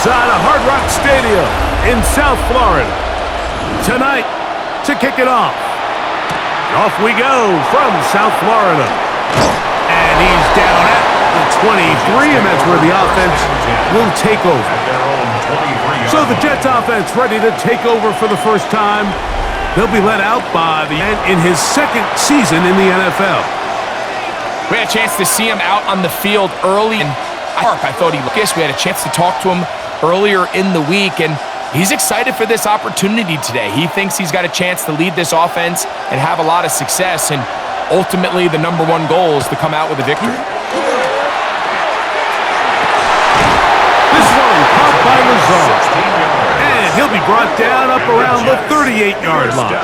inside a Hard Rock Stadium in South Florida. Tonight, to kick it off. Off we go from South Florida. And he's down at the 23, and that's where the offense will take over. So the Jets offense ready to take over for the first time. They'll be let out by the end in his second season in the NFL. We had a chance to see him out on the field early, and I thought he looked good. We had a chance to talk to him earlier in the week, and he's excited for this opportunity today. He thinks he's got a chance to lead this offense and have a lot of success, and ultimately the #1 goal is to come out with a victory. This one caught by Lazard. And he'll be brought down up around the 38-yard line.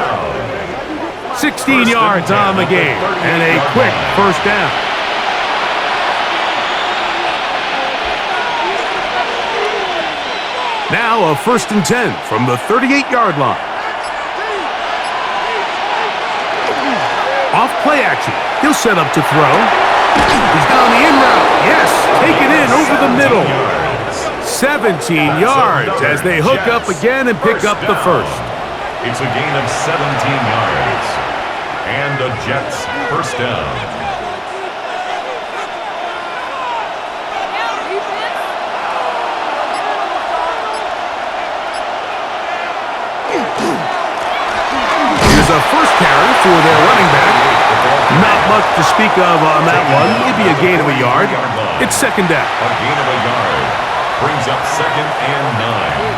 16 yards on the game and a quick first down. Now a 1st and 10 from the 38-yard line. Off play action. He'll set up to throw. He's down the in route. Yes, take it in over the middle. 17 yards as they hook up again and pick up the first. It's a gain of 17 yards. And the Jets first down. Here's a first carry for their running back. Not much to speak of on that one. Maybe a gain of a yard. It's second down. A gain of a yard. Brings up 2nd and 9.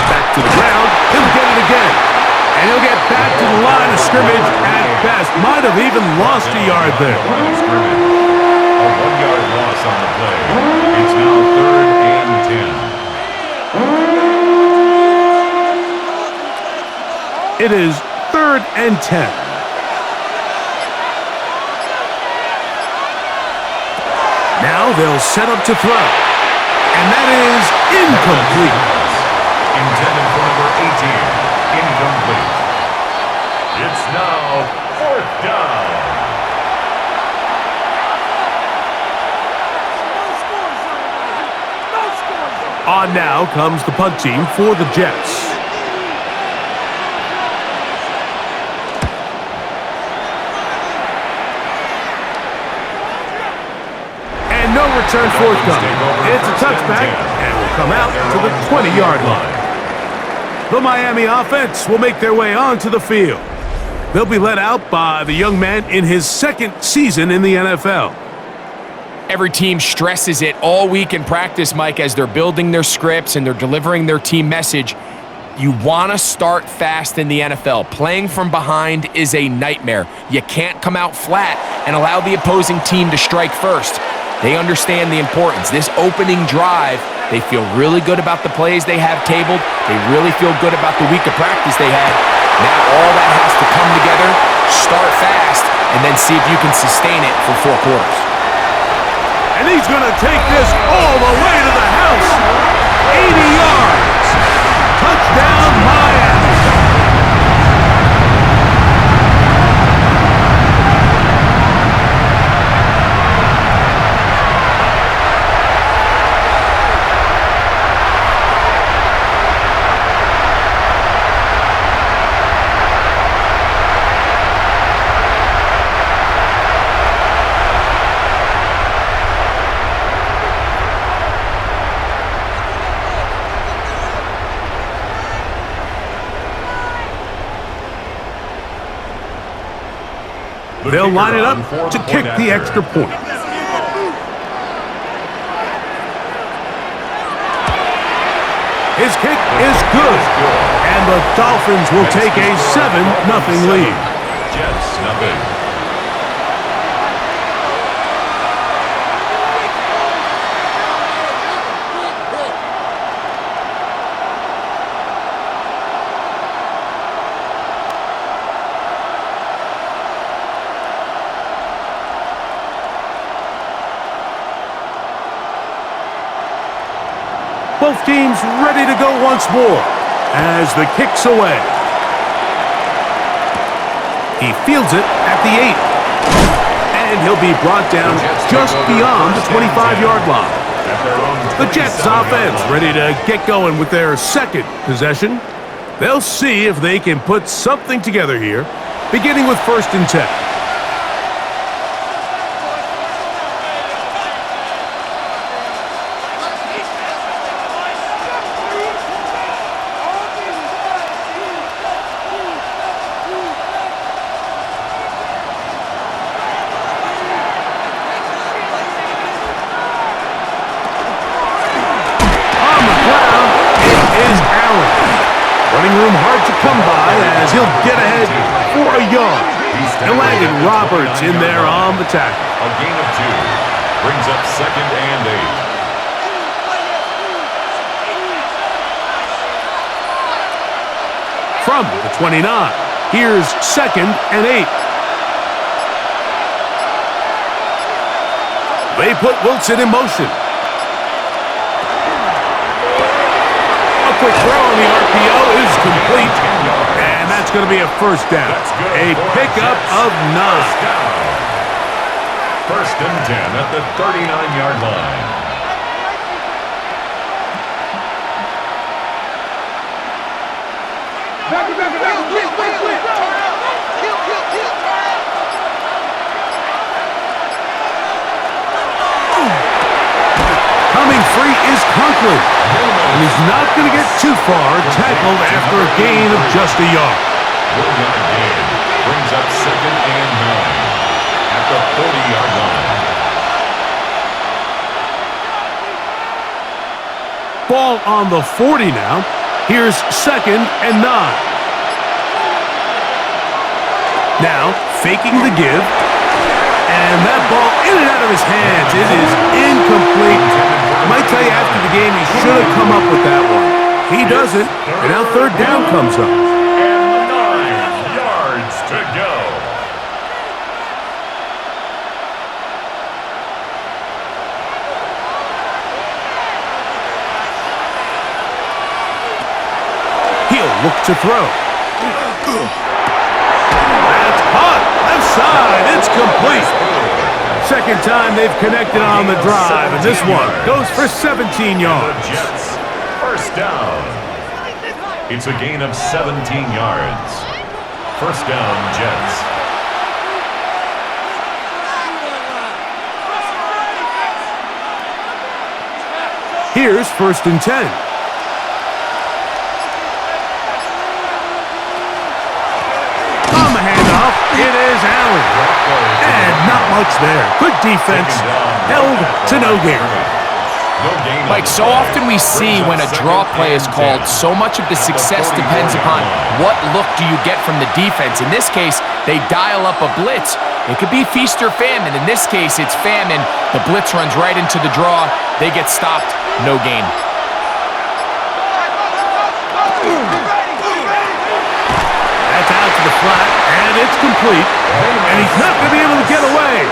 Back to the ground. He'll get it again. And he'll get back to the line of scrimmage at best. Might have even lost a yard there. A 1-yard loss on the play. It's now 3rd and 10. It is 3rd and 10. Now they'll set up to throw. And that is incomplete. Intended for number 18. Incomplete. It's now 4th down. On now comes the punt team for the Jets. And no return forthcoming. It's a touchback and will come out to the 20-yard line. The Miami offense will make their way onto the field. They'll be led out by the young man in his second season in the NFL. Every team stresses it all week in practice, Mike, as they're building their scripts and they're delivering their team message. You want to start fast in the NFL. Playing from behind is a nightmare. You can't come out flat and allow the opposing team to strike first. They understand the importance. This opening drive, they feel really good about the plays they have tabled. They really feel good about the week of practice they had. Now all that has to come together, start fast, and then see if you can sustain it for 4 quarters. And he's going to take this all the way to the house. 80 yards. Touchdown, Miami. They'll line it up to kick the extra point. His kick is good. And the Dolphins will take a 7-0 lead. Jets, nothing. Both teams ready to go once more as the kick's away. He fields it at the 8. And he'll be brought down just beyond the 25-yard line. The Jets offense ready to get going with their second possession. They'll see if they can put something together here, beginning with 1st and 10. Running room hard to come by as he'll get ahead for a yard. And landed Roberts in there on the tackle. A gain of 2 brings up 2nd and 8. From the 29, here's 2nd and 8. They put Wilson in motion. Quick throw on the RPO is complete, and that's going to be a 1st down. A pickup of 9. 1st and 10 at the 39-yard line. Coming free is Conklin. And he's not going to get too far, tackled after a gain of just a yard. 1-yard gain brings up 2nd and 9 at the 40-yard line. Ball on the 40 now. Here's 2nd and 9. Now, faking the give. And that ball in and out of his hands. It is incomplete. I might tell you after the game he should have come up with that one. He doesn't, and now 3rd down comes up. And 9 yards to go. He'll look to throw. That's caught. Left side. It's complete. 2nd time they've connected on the drive, and this one goes for 17 yards. The Jets, 1st down. It's a gain of 17 yards. 1st down, Jets. Here's 1st and 10. On the handoff, it is Allen. And not much there. Good defense, held to no gain. Mike, so often we see when a draw play is called, so much of the success depends upon what look do you get from the defense. In this case, they dial up a blitz. It could be feast or famine. In this case, it's famine. The blitz runs right into the draw. They get stopped. No gain. That's out to the flat, and it's complete. And he's not going to be able to get away.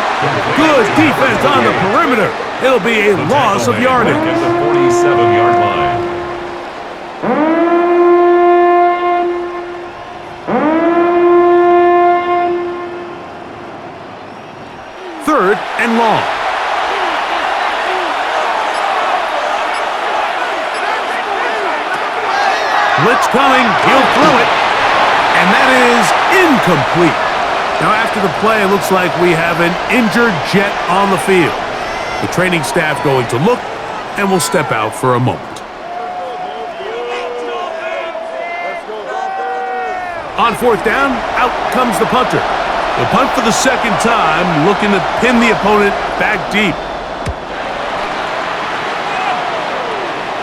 Good defense on the perimeter. It'll be a loss of yardage. At the 47-yard line. Third and long. Blitz coming. He'll throw it. And that is incomplete. Now, after the play, it looks like we have an injured Jet on the field. The training staff going to look, and we'll step out for a moment. On 4th down, out comes the punter. The punt for the 2nd time, looking to pin the opponent back deep.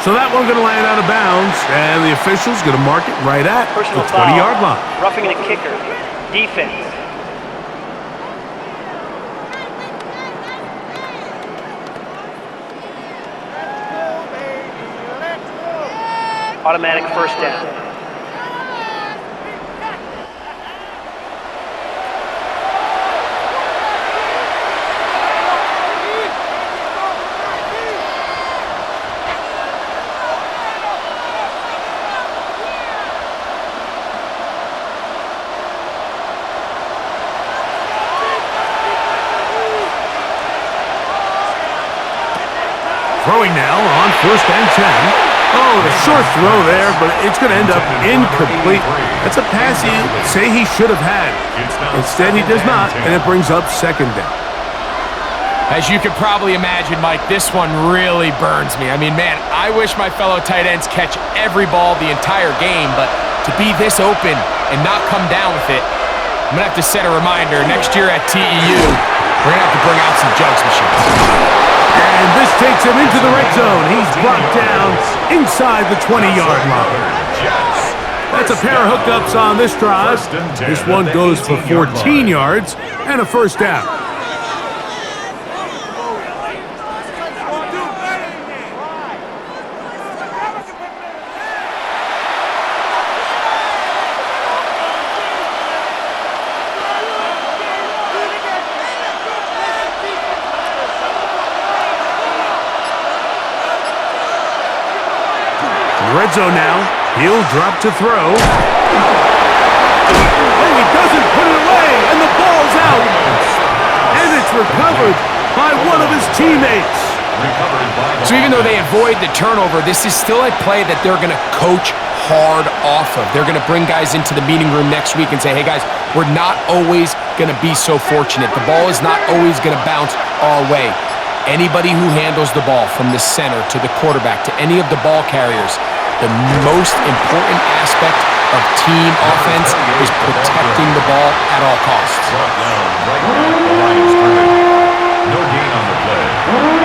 So that one going to land out of bounds, and the official's going to mark it right at the 20-yard line. Roughing the kicker. Defense. Automatic 1st down. Throwing now on 1st and 10. Oh, the short throw there, but it's going to end up incomplete. That's a pass you say he should have had. Instead, he does not, and it brings up 2nd down. As you can probably imagine, Mike, this one really burns me. I mean, man, I wish my fellow tight ends catch every ball the entire game, but to be this open and not come down with it, I'm going to have to set a reminder. Next year at TEU, we're going to have to bring out some jugs machines. And this takes him into the red zone. He's brought down inside the 20-yard line. That's a pair of hookups on this drive. This one goes for 14 yards and a 1st down. Red zone now. He'll drop to throw. Oh, he doesn't put it away, and the ball's out. And it's recovered by one of his teammates. So even though they avoid the turnover, this is still a play that they're going to coach hard off of. They're going to bring guys into the meeting room next week and say, hey, guys, we're not always going to be so fortunate. The ball is not always going to bounce our way. Anybody who handles the ball from the center to the quarterback to any of the ball carriers, the most important aspect of team offense is protecting the ball at all costs. No gain on the play.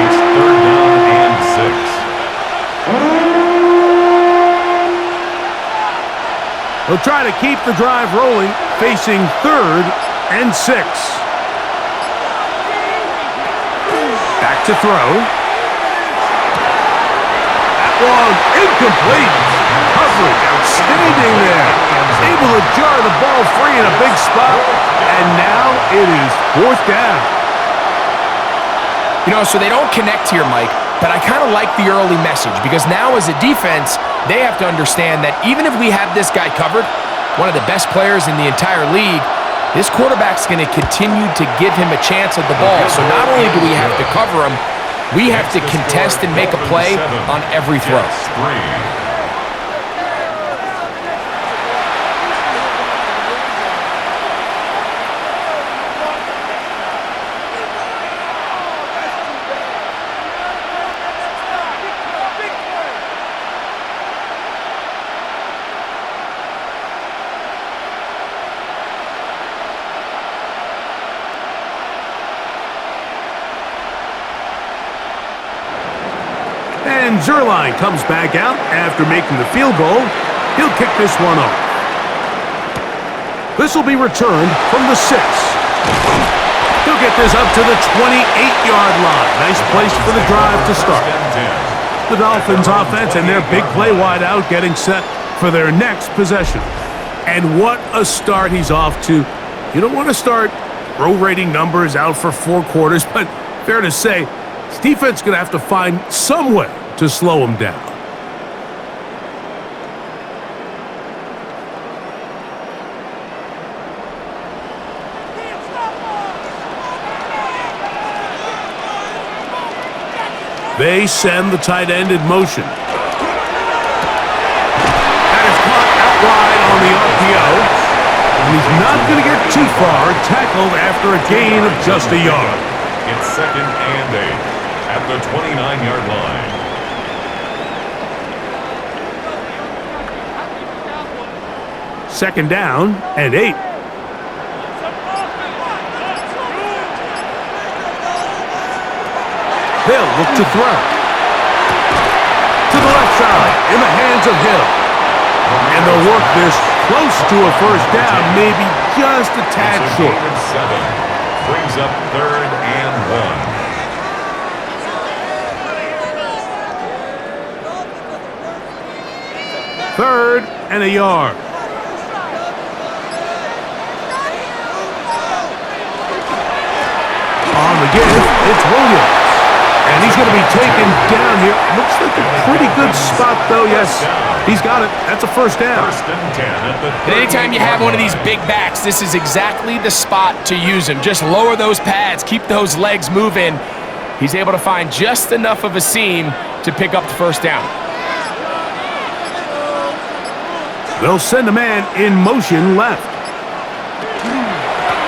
It's 3rd down and 6. He'll try to keep the drive rolling, facing 3rd and 6. Back to throw. Long, incomplete. Coverage, outstanding there. Able to jar the ball free in a big spot, and now it is 4th down. You know, so they don't connect here, Mike, but I kind of like the early message because now as a defense, they have to understand that even if we have this guy covered, one of the best players in the entire league, this quarterback's going to continue to give him a chance at the ball. So not only do we have to cover him, we have to contest and make a play on every throw. And Zerline comes back out after making the field goal. He'll kick this one off. This will be returned from the 6. He'll get this up to the 28-yard line. Nice place for the drive to start. The Dolphins offense and their big play wideout getting set for their next possession. And what a start he's off to. You don't want to start prorating numbers out for 4 quarters, but fair to say, this defense is going to have to find some way to slow him down. They send the tight end in motion. That is caught out wide on the RPO. And he's not going to get too far, tackled after a gain of just a yard. It's 2nd and 8 at the 29-yard line. Second down and 8. Hill look to throw. To the left side, in the hands of Hill. And they'll work this close to a 1st down, maybe just a tad short. 7 brings up 3rd and 1. 3rd and a yard. On the give, it's Williams. And he's going to be taken down here. Looks like a pretty good spot, though. Yes, he's got it. That's a 1st down. 1st and 10 at the And anytime you have one of these big backs, this is exactly the spot to use him. Just lower those pads, keep those legs moving, He's able to find just enough of a seam to pick up the first down. They'll send a man in motion left.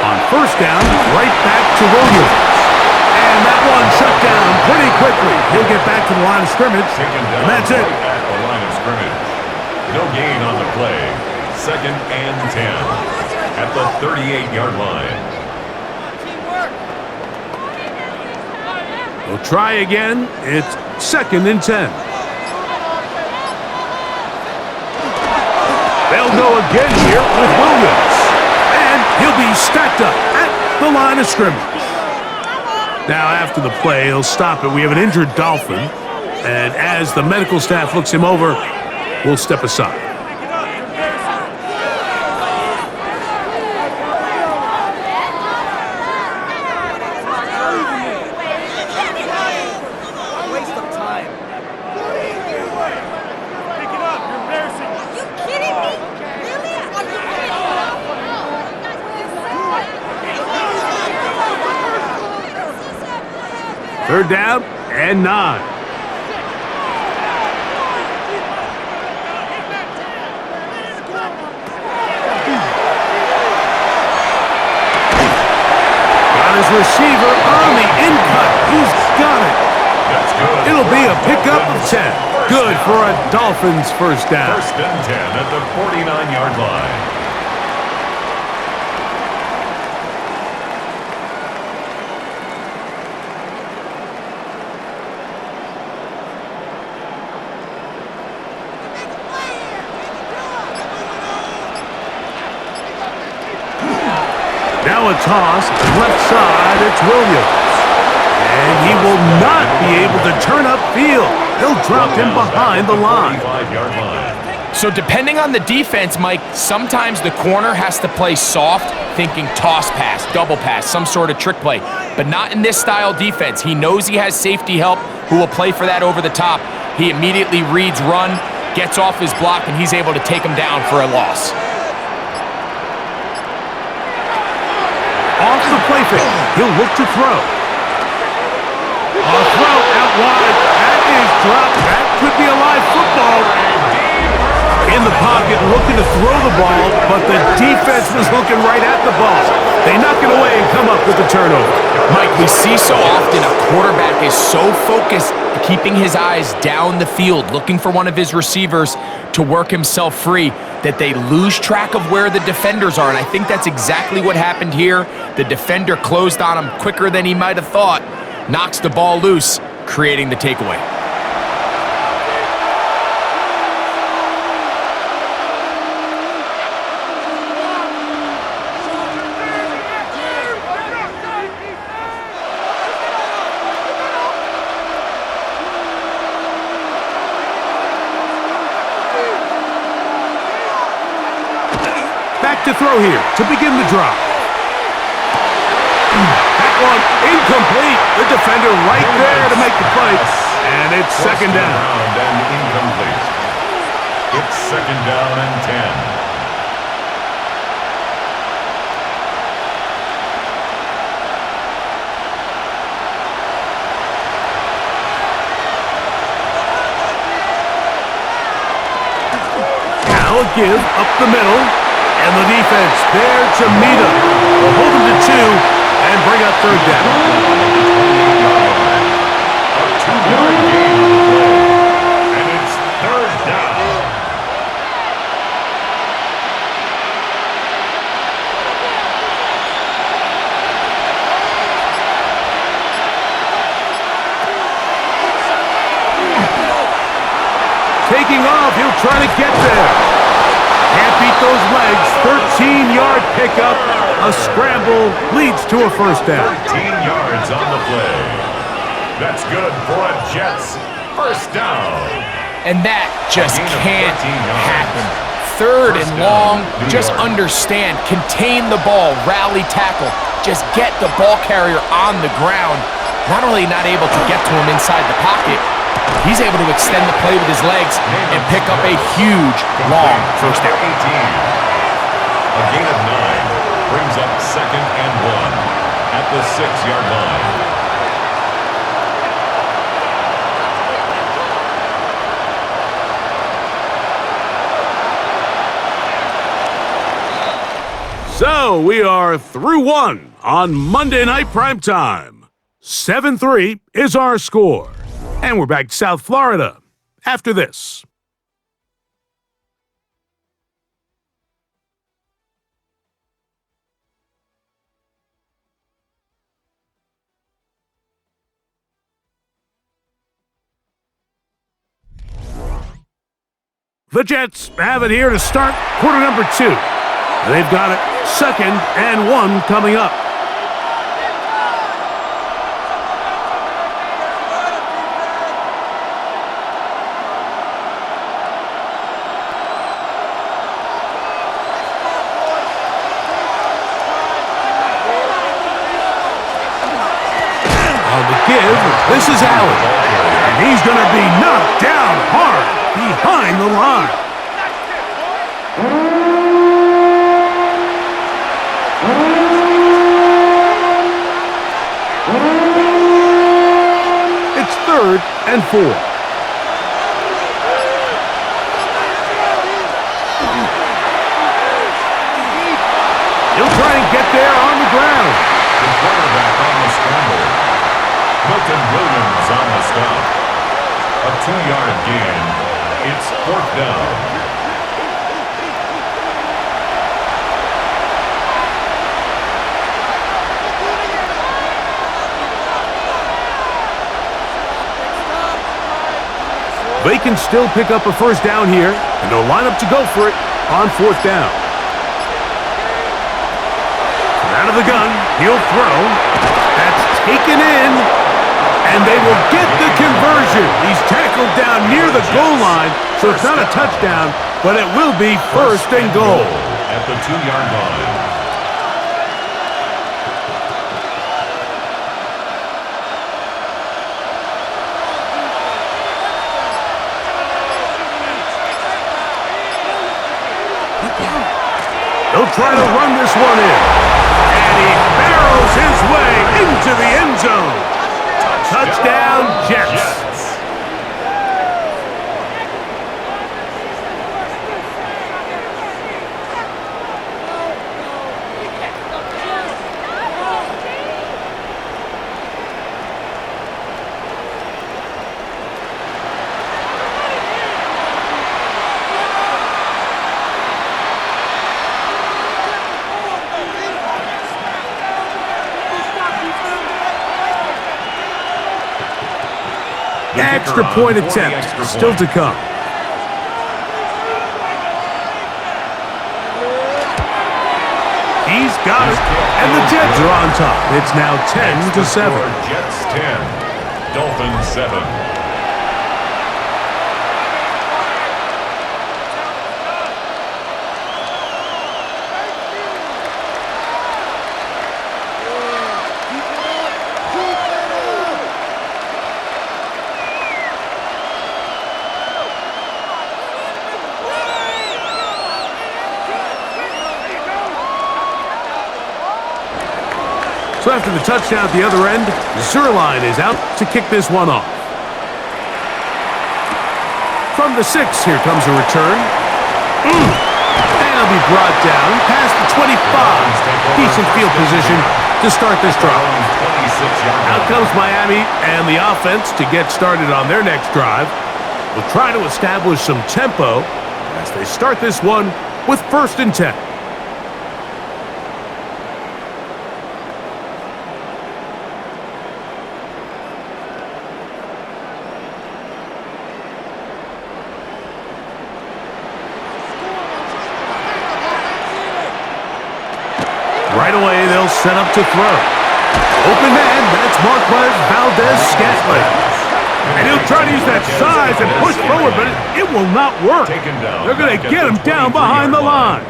On first down, right back to Williams. And that one shut down pretty quickly. He'll get back to the line of scrimmage, and that's it. Right at the line of scrimmage. No gain on the play. 2nd and 10 at the 38-yard line. We'll try again. It's 2nd and 10. They'll go again here with Williams. And he'll be stacked up at the line of scrimmage. Now, after the play, he'll stop it. We have an injured Dolphin. And as the medical staff looks him over, we'll step aside. Third down and 9. Got his receiver on the in-cut. He's got it. That's good. It'll be a pickup of 10. Good for a Dolphins first down. 1st and 10 at the 49-yard line. Now a toss, left side, it's Williams. And he will not be able to turn upfield. He'll drop him behind the line. 45-yard line. So depending on the defense, Mike, sometimes the corner has to play soft, thinking toss pass, double pass, some sort of trick play. But not in this style defense. He knows he has safety help who will play for that over the top. He immediately reads run, gets off his block, and he's able to take him down for a loss. Off the play fake, he'll look to throw. A throw out wide. That is dropped. That could be a live football. In the pocket, looking to throw the ball, but the defense was looking right at the ball. They knock it away and come up with the turnover. Mike, we see so often a quarterback is so focused, keeping his eyes down the field, looking for one of his receivers to work himself free, that they lose track of where the defenders are. And I think that's exactly what happened here. The defender closed on him quicker than he might have thought, knocks the ball loose, creating the takeaway. Back to throw here to begin the drive. That one incomplete. The defender right there to make the play. And it's 2nd down. And incomplete. It's 2nd down and 10. Now a give up the middle. And the defense there to meet him. We'll hold him to 2 and bring up 3rd down. A 2-yard gain on the play. And it's 3rd down. Taking off, he'll try to get there. Can't beat those legs. 13-yard pickup. A scramble leads to a first down. 13 yards on the play. That's good for a Jets first down. And that just can't happen. 3rd and long, just understand, contain the ball, rally tackle, just get the ball carrier on the ground. Not only not able to get to him inside the pocket, he's able to extend the play with his legs and pick up a huge, long first down. 18. A gain of 9 brings up 2nd and 1 at the 6-yard line. So we are through one on Monday Night Primetime. 7-3 is our score. And we're back to South Florida after this. The Jets have it here to start quarter number 2. They've got it 2nd and 1 coming up. On the give, this is Allen. And he's going to be knocked down hard behind the line. It's 3rd and 4. He'll try and get there on the ground. The quarterback on the scramble. Milton Williams on the stop. A 2-yard gain. It's 4th down. They can still pick up a 1st down here, and they'll line up to go for it on 4th down. Out of the gun, he'll throw. That's taken in, and they will get the conversion. He's tackled down near the goal line, so it's not a touchdown, but it will be 1st and goal. At the 2-yard line. They'll try to run this one in. And he barrels his way into the end zone. Touchdown, Jets. Extra point attempt still to come. He's got it, and the Jets are on top. It's now 10-7. Jets 10, Dolphins 7. So after the touchdown at the other end, Zerline is out to kick this one off. From the 6, here comes a return. And he'll be brought down past the 25. Decent field position to start this drive. Out comes Miami and the offense to get started on their next drive. We'll try to establish some tempo as they start this one with 1st and 10. Right away, they'll set up to throw. Open man, that's Marquez Valdez-Scantling. And he'll try to use that size and push forward, but it will not work. They're going to get him down behind the line.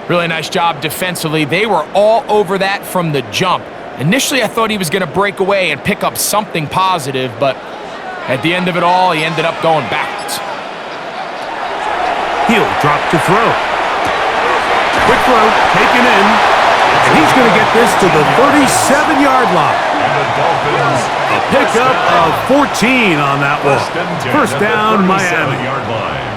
Really nice job defensively. They were all over that from the jump. Initially, I thought he was going to break away and pick up something positive, but at the end of it all, he ended up going backwards. He'll drop to throw. Quick throw, taken in, and he's going to get this to the 37-yard line. And the Dolphins A pickup of 14 on that one. 1st down, Miami. Line.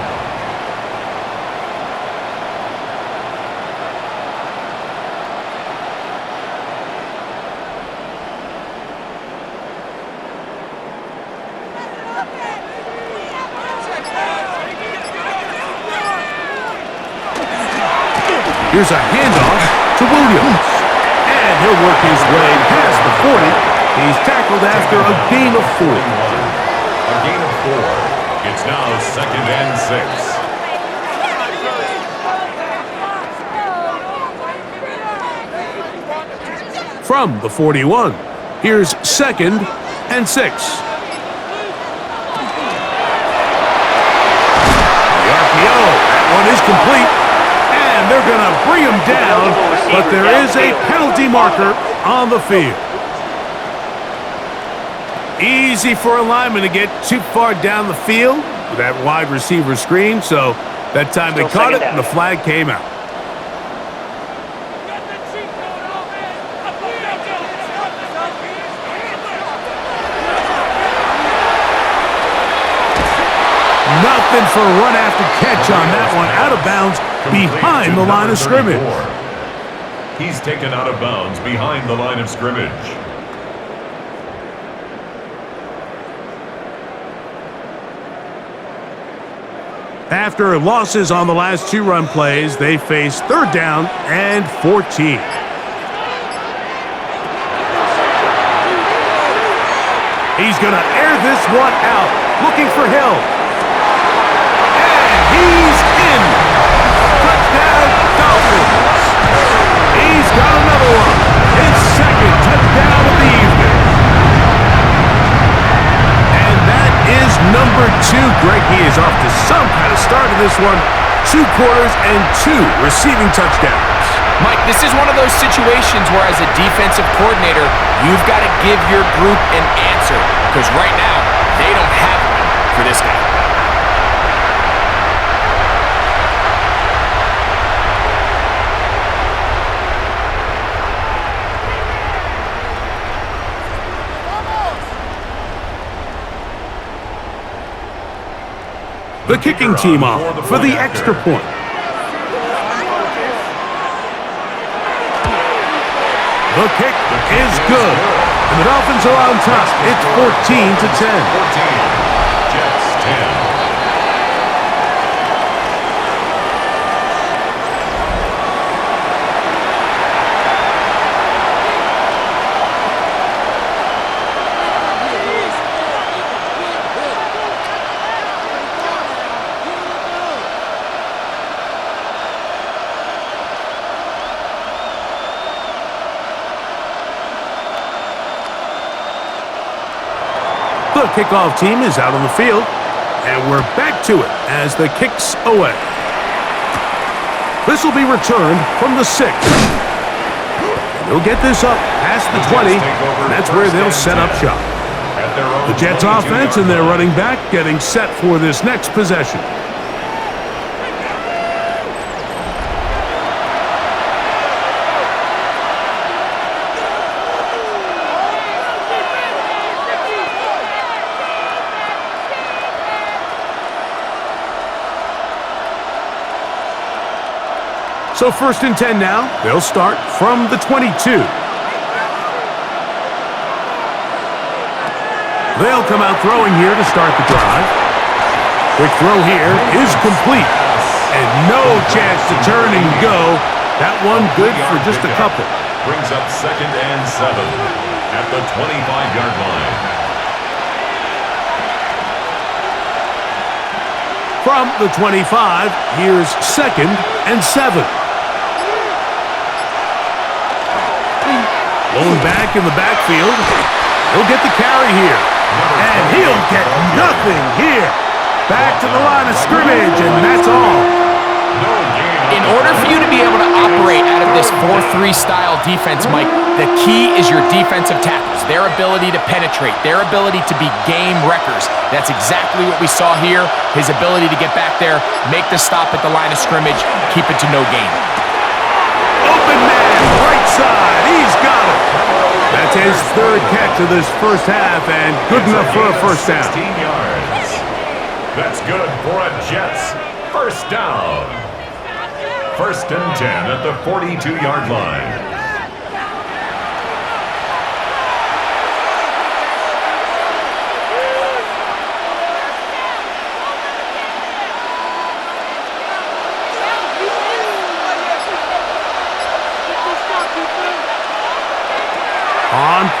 Here's a handoff to Williams. And he'll work his way past the 40. He's tackled after a gain of 4. A gain of 4. It's now 2nd and 6. From the 41, here's 2nd and 6. The RPO, that one is complete, and they're going to bring him down, but there is a penalty marker on the field. Easy for a lineman to get too far down the field with that wide receiver screen, so that time they caught it and the flag came out. Nothing for a run after catch on that one. Out of bounds behind the line of scrimmage. He's taken out of bounds behind the line of scrimmage. After losses on the last 2 run plays, they face 3rd down and 14. He's going to air this one out, looking for Hill. He's in. Touchdown, Dolphins. He's got another one. His 2nd touchdown of the evening. And that is number 2. Greg, he is off to some kind of start in this one. 2 quarters and 2 receiving touchdowns. Mike, this is one of those situations where as a defensive coordinator, you've got to give your group an answer. Because right now, they don't have one for this guy. The kicking team off for the extra point. The kick is good. And the Dolphins are on top. It's 14-10. 14. Jets 10. The kickoff team is out on the field, and we're back to it as the kick's away. This will be returned from the 6. They'll get this up past the 20, and that's where they'll set up shop. The Jets offense and their running back getting set for this next possession. So 1st and 10 now. They'll start from the 22. They'll come out throwing here to start the drive. Quick throw here is complete. And no chance to turn and go. That one good for just a couple. Brings up 2nd and 7 at the 25-yard line. From the 25, here's 2nd and 7. Going back in the backfield. He'll get the carry here. And he'll get nothing here. Back to the line of scrimmage, and that's all. In order for you to be able to operate out of this 4-3 style defense, Mike, the key is your defensive tackles, their ability to penetrate, their ability to be game wreckers. That's exactly what we saw here. His ability to get back there, make the stop at the line of scrimmage, keep it to no gain. Open man, right side. He's got it. That's his 3rd catch of this first half, and good enough for a first down. 16 yards. That's good for a Jets first down. 1st and 10 at the 42-yard line.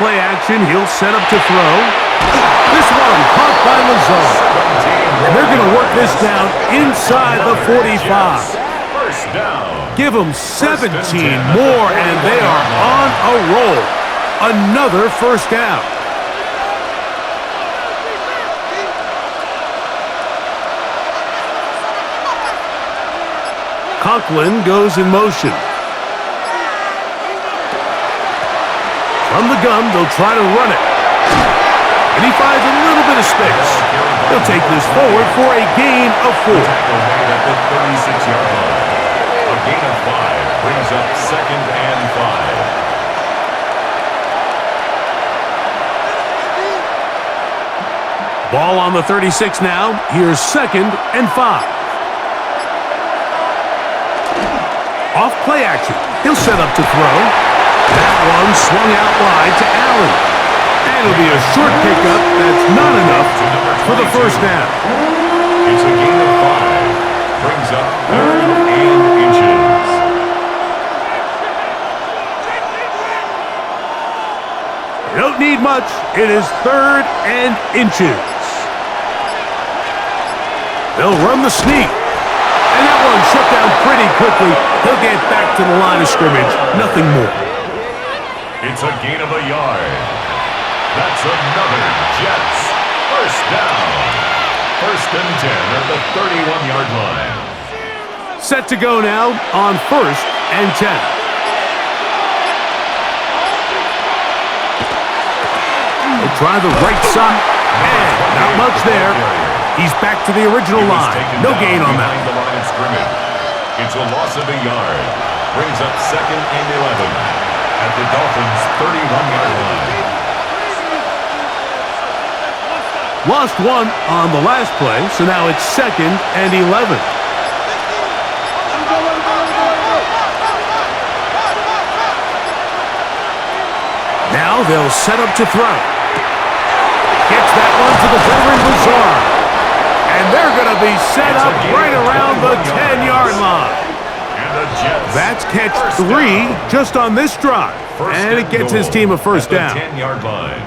play action. He'll set up to throw. This one caught by Lazard. And they're going to work this down inside the 45. First down. Give them 17 more, and they are on a roll. Another first down. Conklin goes in motion. From the gun, they'll try to run it. And he finds a little bit of space. He'll take this forward for a gain of 4. At the 36-yard line. A gain of 5 brings up 2nd and 5. Ball on the 36 now. Here's 2nd and 5. Off play action. He'll set up to throw. That one swung out wide to Allen. And it'll be a short pickup that's not enough for the first down. It's a gain of 5. Brings up 3rd and inches. You don't need much. It is 3rd and inches. They'll run the sneak. And that one shut down pretty quickly. He'll get back to the line of scrimmage. Nothing more. It's a gain of a yard. That's another Jets. First down. 1st and 10 at the 31-yard line. Set to go now on 1st and 10. They'll try the right side. And not much there. He's back to the original line. No gain on that. The line of scrimmage. It's a loss of a yard. Brings up 2nd and 11 at the Dolphins' 31-yard line. Lost one on the last play, so now it's 2nd and 11. Now they'll set up to throw. Gets that one to the veteran Lazard. And they're going to be set up right around the 10-yard line. That's catch 3 just on this drive. And it gets his team a first down. 10-yard line.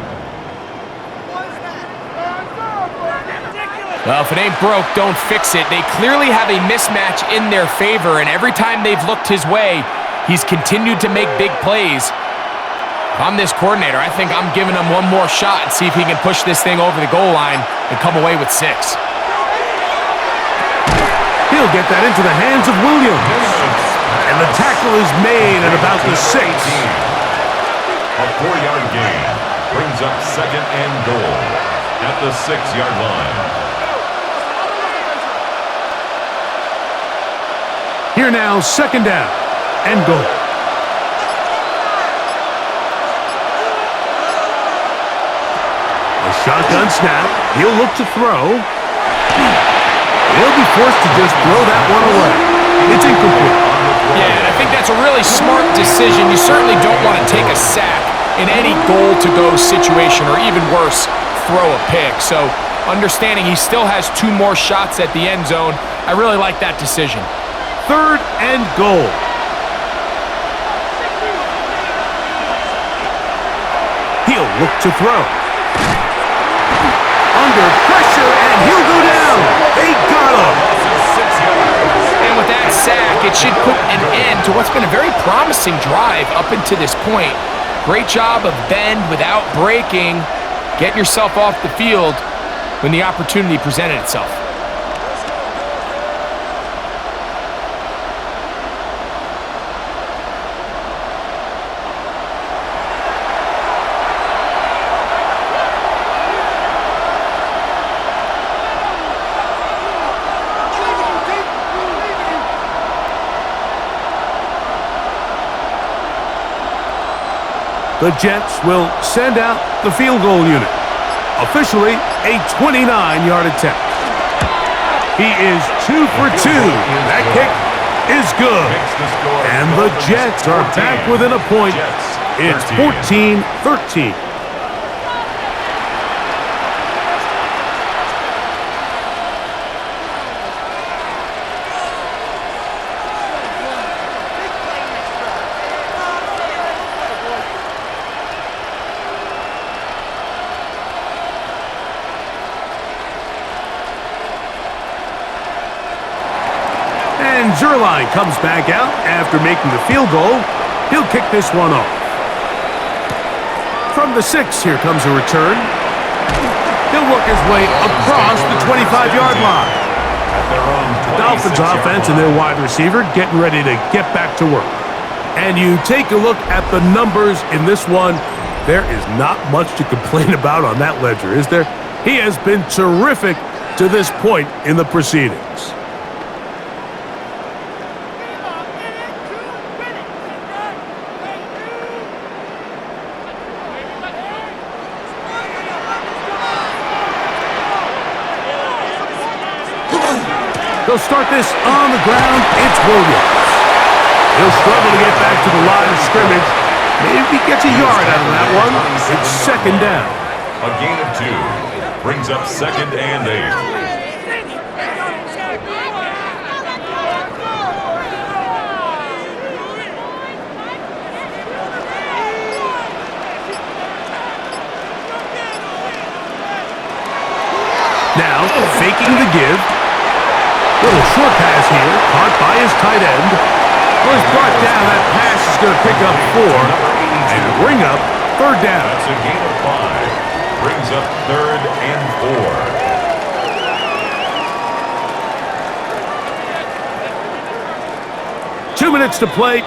Well, if it ain't broke, don't fix it. They clearly have a mismatch in their favor, and every time they've looked his way, he's continued to make big plays. If I'm this coordinator, I think I'm giving him one more shot and see if he can push this thing over the goal line and come away with 6. He'll get that into the hands of Williams. And the tackle is made at about the 6. A 4-yard gain brings up 2nd and goal at the 6-yard line. Here now, 2nd down and goal. A shotgun snap. He'll look to throw. He'll be forced to just throw that one away. It's incomplete. Yeah, and I think that's a really smart decision. You certainly don't want to take a sack in any goal-to-go situation, or even worse, throw a pick. So understanding he still has 2 more shots at the end zone, I really like that decision. 3rd and goal. He'll look to throw. Under pressure, and he'll go down. They got him. And with that sack, it should put an end to what's been a very promising drive up until this point. Great job of bend without breaking, getting yourself off the field when the opportunity presented itself. The Jets will send out the field goal unit. Officially, a 29-yard attempt. He is 2 for 2. That kick is good. And the Jets are back within a point. It's 14-13. And Zerline comes back out after making the field goal. He'll kick this one off. From the 6, here comes a return. He'll work his way across the 25-yard line. The Dolphins offense and their wide receiver getting ready to get back to work. And you take a look at the numbers in this one, there is not much to complain about on that ledger, is there? He has been terrific to this point in the proceedings. They'll start this on the ground. It's Williams. He'll struggle to get back to the line of scrimmage. Maybe he gets a yard out of that one. It's second down. A gain of 2 brings up 2nd and 8. Now, faking the give. Little short pass here, caught by his tight end. Was brought down. That pass is going to pick up 4 and bring up third down. That's a gain of 5. Brings up 3rd and 4. 2 minutes to play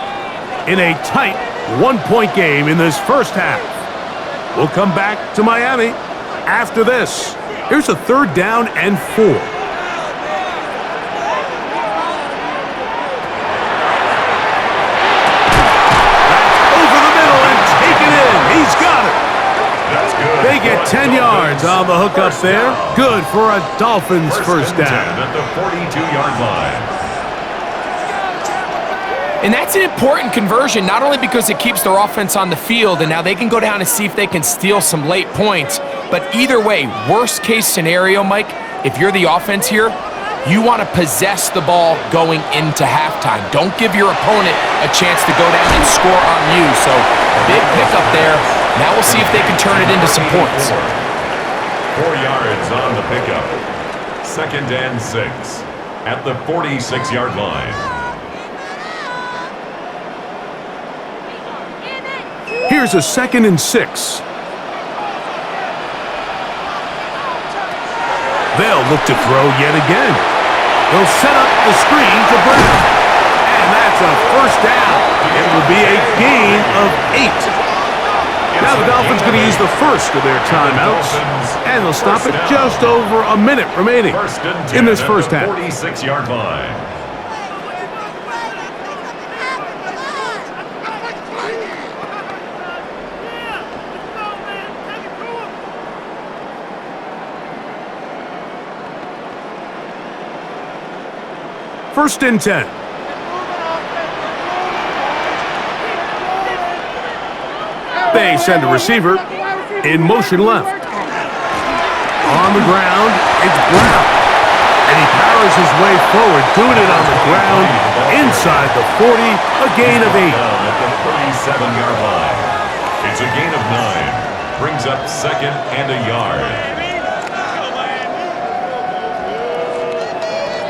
in a tight 1-point game in this first half. We'll come back to Miami after this. Here's a 3rd down and 4. They get 10 yards on the hook up there. Good for a Dolphins first down. At the 42-yard line. And that's an important conversion, not only because it keeps their offense on the field, and now they can go down and see if they can steal some late points. But either way, worst case scenario, Mike, if you're the offense here, you want to possess the ball going into halftime. Don't give your opponent a chance to go down and score on you. So big pickup there. Now we'll see if they can turn it into some points. 4 yards on the pickup. 2nd and 6 at the 46-yard line. Here's a 2nd and 6. They'll look to throw yet again. They'll set up the screen to Brown. And that's a first down. It will be a gain of 8. Now the Dolphins going to use the first of their timeouts, and they'll stop it just over a minute remaining in this first half. 46-yard line. First and 10. They send a receiver in motion left. On the ground, it's Brown. And he powers his way forward, doing it on the ground inside the 40, a gain of 8. At the 37-yard line. It's a gain of 9. Brings up 2nd and a yard.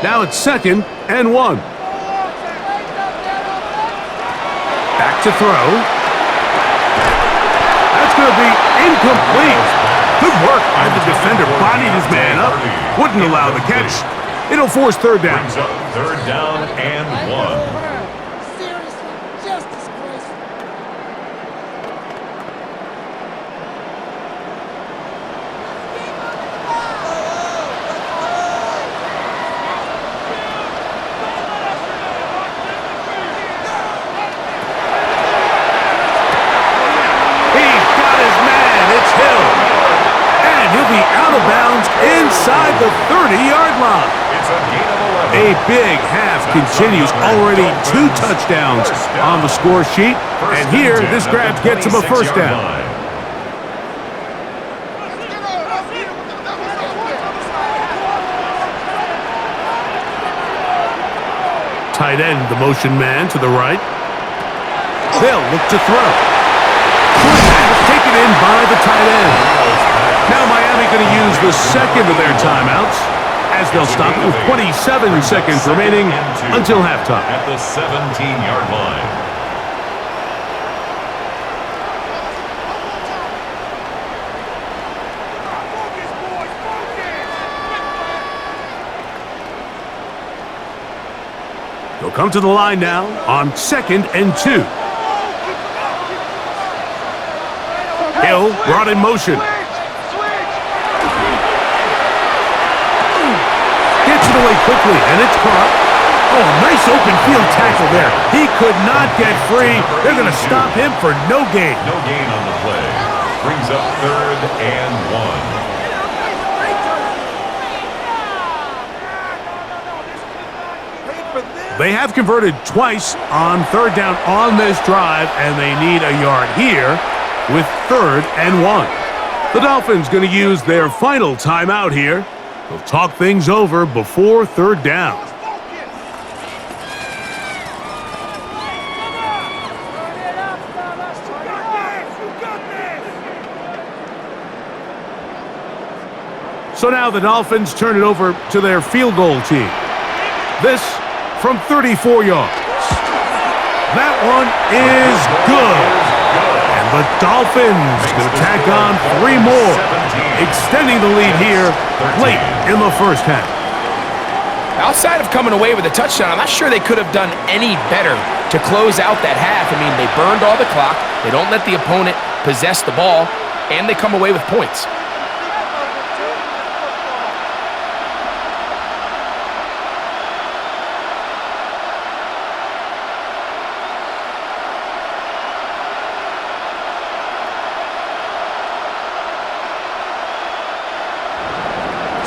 Now it's 2nd and 1. Back to throw. That's going to be incomplete. Good work by the defender. Bodied his man up. Wouldn't allow the catch. It'll force third down. Brings up 3rd down and 1. Inside the 30-yard line. It's a gain of 11. A big half continues. Already 2 touchdowns on the score sheet. And here, this grab gets him a first down. Tight end, the motion man to the right. They'll look to throw. Taken in by the tight end. Now Miami going to use the second of their timeouts as they'll stop with 27 seconds remaining until halftime. At the 17-yard line. They'll come to the line now on 2nd and 2. Hill brought in motion. Gets it away quickly, and it's caught. Oh, nice open field tackle there. He could not get free. They're going to stop him for no gain. No gain on the play. Brings up 3rd and 1. They have converted twice on 3rd down on this drive, and they need a yard here with 3rd and 1. The Dolphins going to use their final timeout here. They'll talk things over before 3rd down. So now the Dolphins turn it over to their field goal team. This from 34 yards. That one is good. And the Dolphins going to tack on 3 more, extending the lead here late in the first half. Outside of coming away with a touchdown, I'm not sure they could have done any better to close out that half. I mean, they burned all the clock. They don't let the opponent possess the ball, and they come away with points.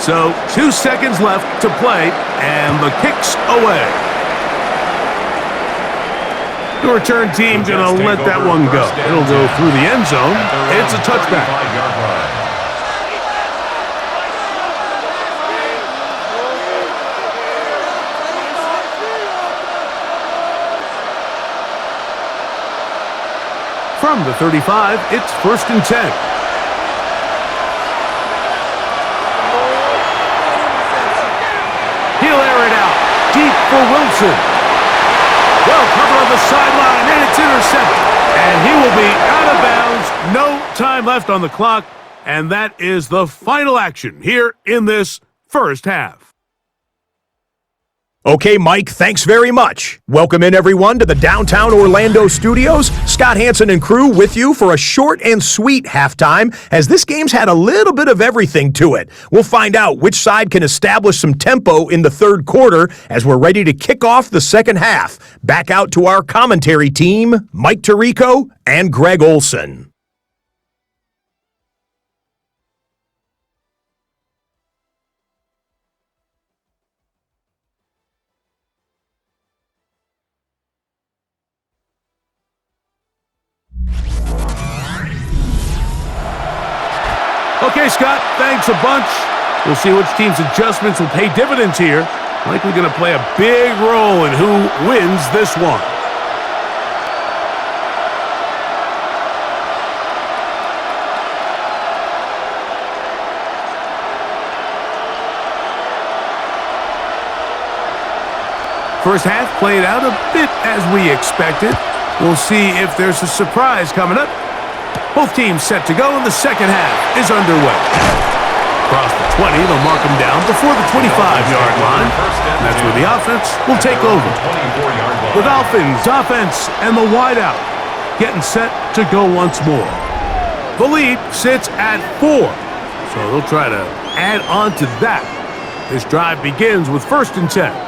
So 2 seconds left to play, and the kick's away. The return team going to let that one go. It'll go through the end zone. It's a touchback. From the 35, it's 1st and 10. He'll air it out deep for Wilson. Well covered on the sideline, and it's intercepted. And he will be out of bounds. No time left on the clock. And that is the final action here in this first half. Okay, Mike, thanks very much. Welcome in, everyone, to the downtown Orlando studios. Scott Hansen and crew with you for a short and sweet halftime, as this game's had a little bit of everything to it. We'll find out which side can establish some tempo in the 3rd quarter as we're ready to kick off the 2nd half. Back out to our commentary team, Mike Tirico and Greg Olson. Okay, Scott, thanks a bunch. We'll see which team's adjustments will pay dividends here. Likely going to play a big role in who wins this one. First half played out a bit as we expected. We'll see if there's a surprise coming up. Both teams set to go, and the second half is underway. Across the 20, they'll mark them down before the 25-yard line. And that's where the offense will take over. The Dolphins offense and the wideout getting set to go once more. The lead sits at 4, so they'll try to add on to that. This drive begins with 1st and 10.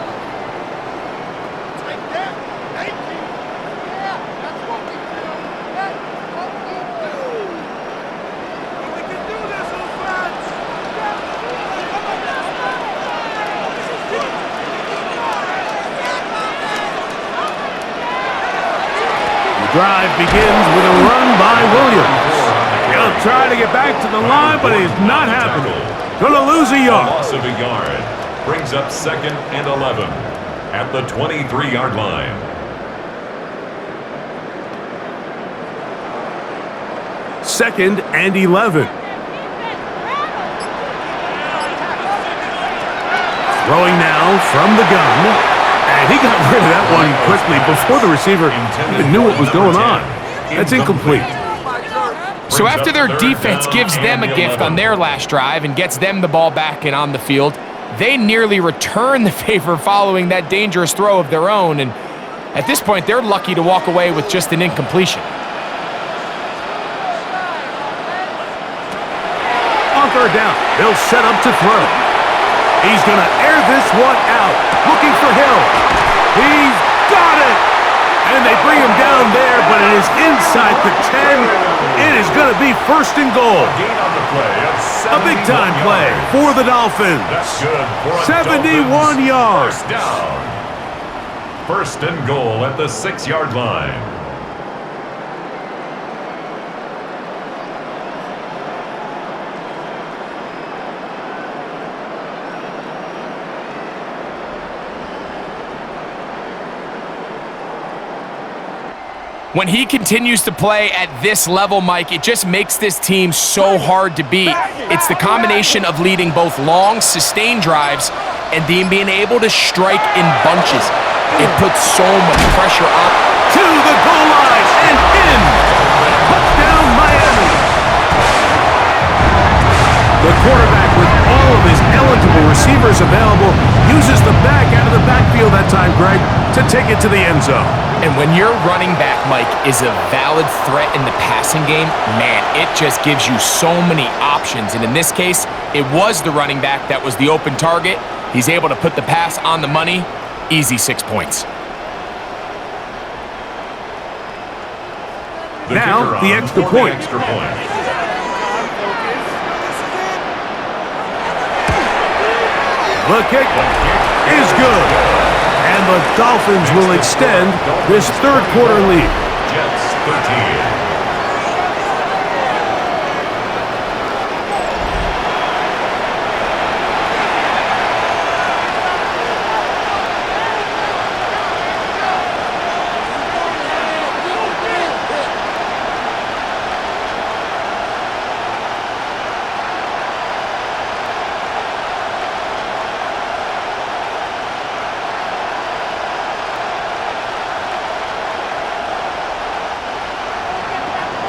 Drive begins with a run by Williams. He'll try to get back to the line, but he's not happening. Going to lose a yard. Loss of a yard. Brings up 2nd and 11 at the 23-yard line. Second and 11. Throwing now from the gun. And he got rid of that one quickly before the receiver even knew what was going on. That's incomplete. So after their defense gives them a gift on their last drive and gets them the ball back and on the field, they nearly return the favor following that dangerous throw of their own. And at this point, they're lucky to walk away with just an incompletion. On third down, they'll set up to throw. He's going to air this one out. Looking for Hill. He's got it. And they bring him down there, but it is inside the 10. It is going to be first and goal. A big-time play for the Dolphins. That's good for a 71 yards. First down. First and goal at the 6-yard line. When he continues to play at this level, Mike, it just makes this team so hard to beat. It's the combination of leading both long, sustained drives and then being able to strike in bunches. It puts so much pressure on. To the goal line and in. Touchdown, Miami. The quarterback, with all of his eligible receivers available, uses the back out of the backfield that time, Greg, to take it to the end zone. And when your running back, Mike, is a valid threat in the passing game, man, it just gives you so many options. And in this case, it was the running back that was the open target. He's able to put the pass on the money. Easy 6 points. Now, the extra point. The kick is good. And the Dolphins will extend this third quarter lead. Jets 13.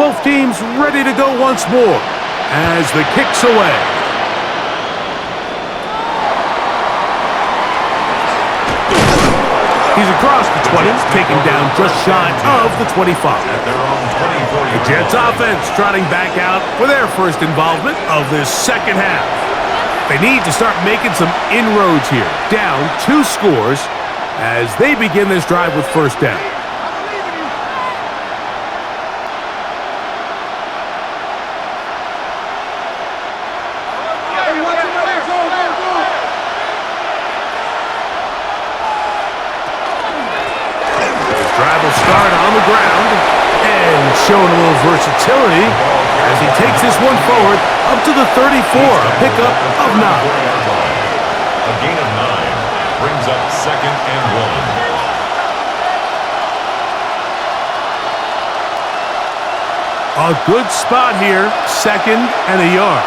Both teams ready to go once more as the kick's away. He's across the 20, taken down just shy of the 25. The Jets offense trotting back out for their first involvement of this second half. They need to start making some inroads here. Down 2 scores as they begin this drive with first down. Start on the ground and showing a little versatility as he takes this one forward up to the 34, a pickup of 9. A gain of 9 brings up second and 1. A good spot here, second and a yard.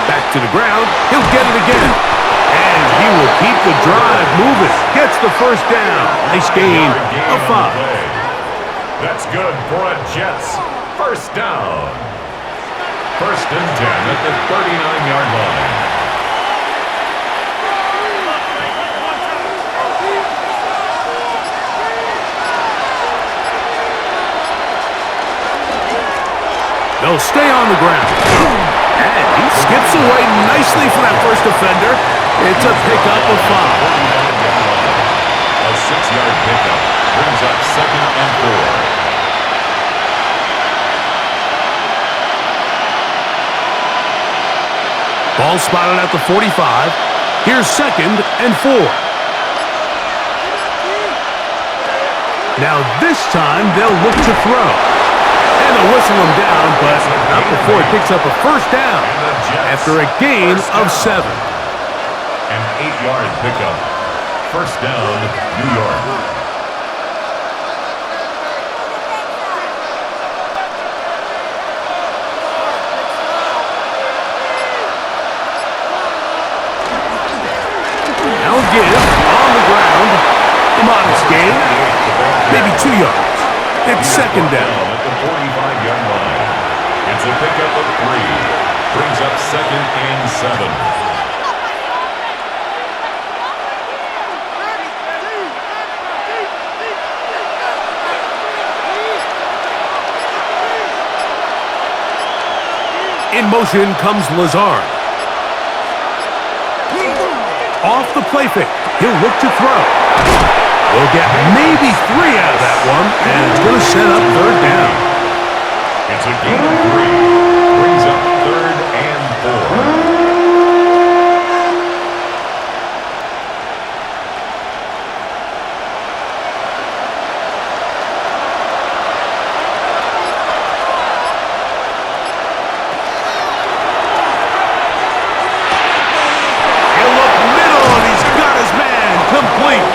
Back to the ground, he'll get it again. And he will keep the drive moving. Gets the first down. Nice gain of 5. That's good for a Jets first down. First and 10 at the 39-yard line. They'll stay on the ground. And he skips away nicely for that first defender. It's a pickup of 5. A 6-yard pickup brings up second and 4. Ball spotted at the 45. Here's second and 4. Now this time they'll look to throw. And they'll whistle him down, but not before he picks up a first down after a gain of 7. An 8-yard pickup. First down, New York. yards. It's second down. At the 45-yard line. It's a pickup of 3. Brings up 2nd and 7. In motion comes Lazard. Off the play fake. He'll look to throw. We'll get maybe 3 out of that one, and it's going to set up third down. It's a gain of 3. Brings up 3rd and 4. He'll look middle, and he's got his man complete.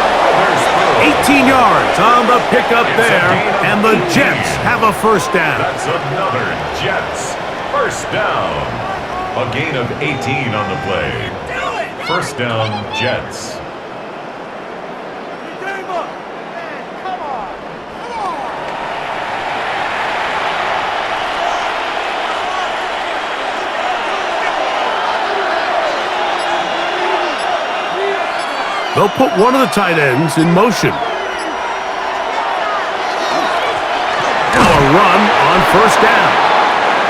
18 yards on the pickup there, and the Jets have a first down. That's another Jets. First down. A gain of 18 on the play. First down, Jets. They'll put one of the tight ends in motion. Now a run on first down.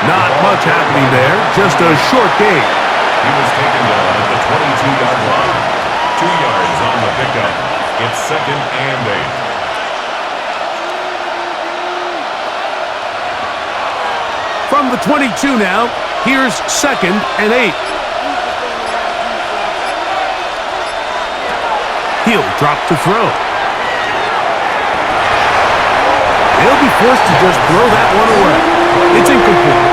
Not much happening there, just a short gain. He was taken down at the 22-yard line. 2 yards on the pickup. It's 2nd and 8. From the 22 now, here's 2nd and 8. He'll drop to throw. He'll be forced to just throw that one away. It's incomplete.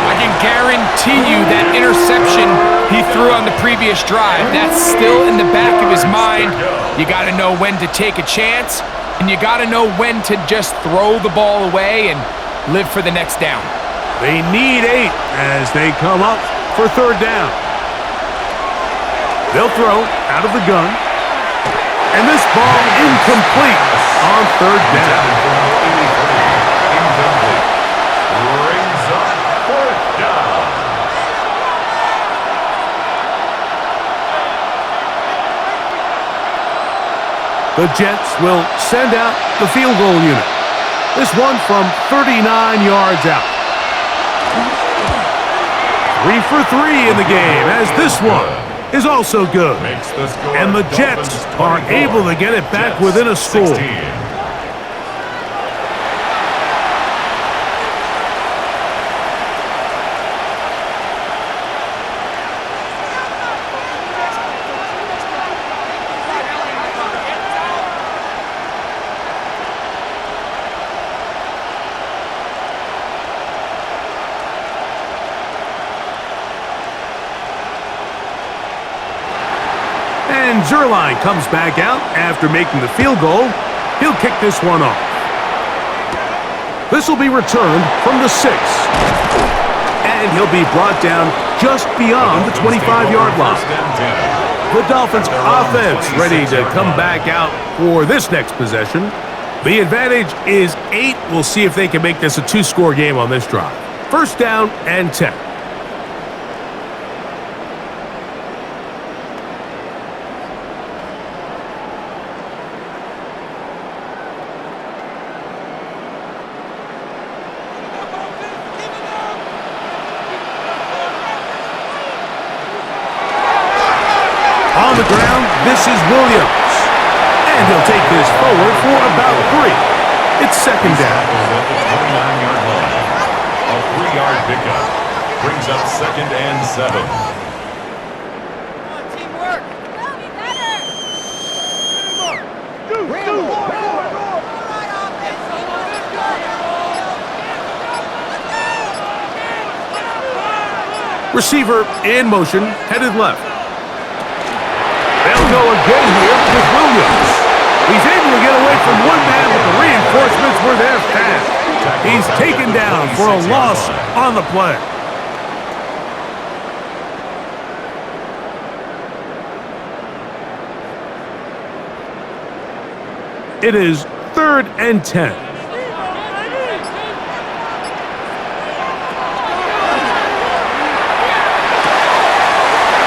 I can guarantee you that interception he threw on the previous drive, that's still in the back of his mind. You got to know when to take a chance, and you got to know when to just throw the ball away and live for the next down. They need 8 as they come up for third down. They'll throw out of the gun. And this ball incomplete on third down. Incomplete. Brings up 4th down. The Jets will send out the field goal unit. This one from 39 yards out. 3 for 3 in the game, as this one is also good. And the Jets are able to get it back within a score. 16. And Zerline comes back out after making the field goal. He'll kick this one off. This will be returned from the 6. And he'll be brought down just beyond the 25-yard line. The Dolphins offense ready to come back out for this next possession. The advantage is 8. We'll see if they can make this a 2-score game on this drive. First down and 10. On the ground, this is Williams. And he'll take this forward for about 3. It's second down. At the 29-yard line. A 3-yard pickup. Brings up 2nd and 7. Teamwork. Receiver in motion, headed left. They'll go again here with Williams. He's able to get away from one man, but the reinforcements were there fast. He's taken down for a loss on the play. It is 3rd and 10.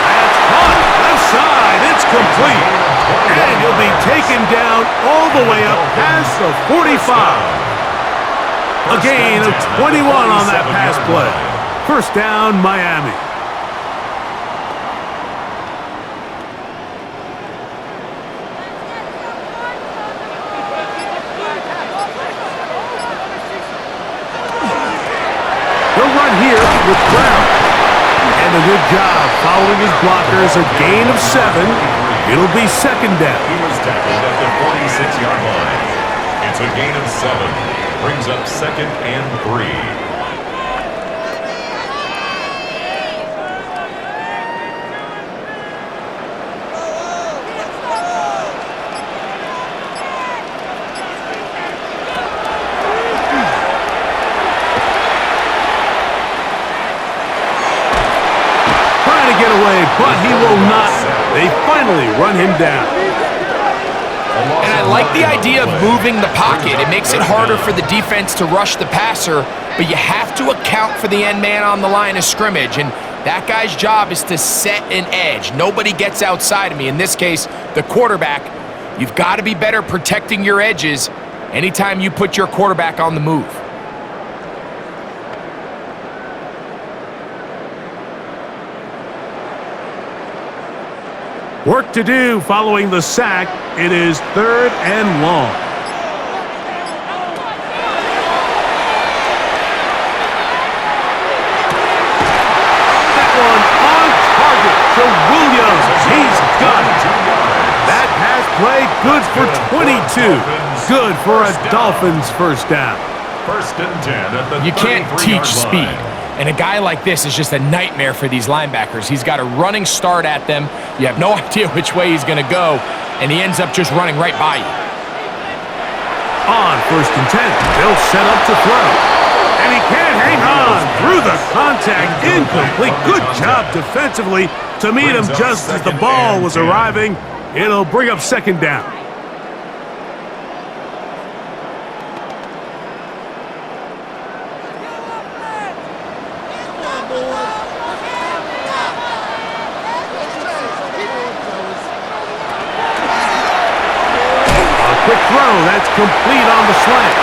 That's caught. Left side. It's complete. And he'll be taken down all the way up past the 45. A gain of 21 on that pass play. First down, Miami. He'll run here with Brown. And a good job following his blockers. A gain of 7. It'll be second down. He was tackled at the 46-yard line. It's a gain of 7. Brings up 2nd and 3. Get away, but he will not. They finally run him down. And I like the idea of moving the pocket. It makes it harder for the defense to rush the passer, but you have to account for the end man on the line of scrimmage, and that guy's job is to set an edge. Nobody gets outside of me. In this case, the quarterback. You've got to be better protecting your edges anytime you put your quarterback on the move. Work to do following the sack. It is 3rd and long. That one on target to Williams. He's got it. That pass play good for 22. Good for a Dolphins first down. 1st and 10 at the 33-yard line. You can't teach speed. And a guy like this is just a nightmare for these linebackers. He's got a running start at them. You have no idea which way he's going to go, and he ends up just running right by you. On 1st and 10, they'll set up to throw. And he can't hang on through the contact. Incomplete. Good job defensively to meet him just as the ball was arriving. It'll bring up 2nd down. Quick throw, that's complete on the slant.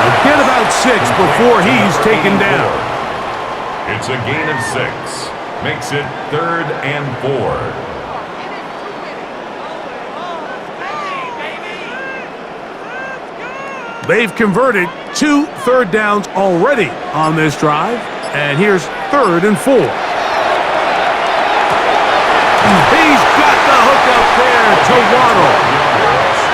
He'll get about 6 before he's taken down. It's a gain of 6. Makes it 3rd and 4. They've converted 2 third downs already on this drive. And here's 3rd and 4. He's got the hook up there to Waddle.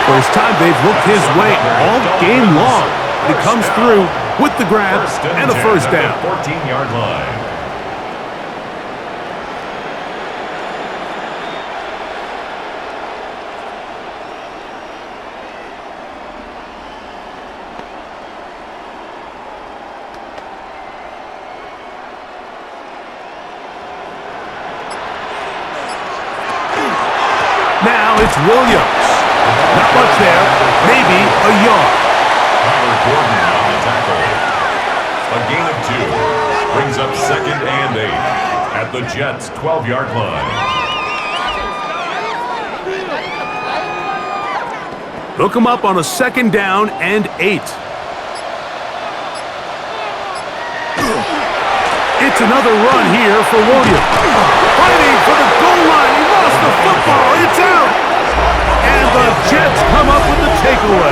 First time they've looked his way all game long. He comes through with the grab and a first down. 14-yard line. Now it's Williams. Not much there, maybe a yard. Tyler Gordon on the tackle. A gain of 2. Brings up 2nd and 8 at the Jets' 12-yard line. Hook him up on a 2nd down and 8. It's another run here for Williams. Fighting for the goal line. He lost the football. It's out. And the Jets come up with the takeaway.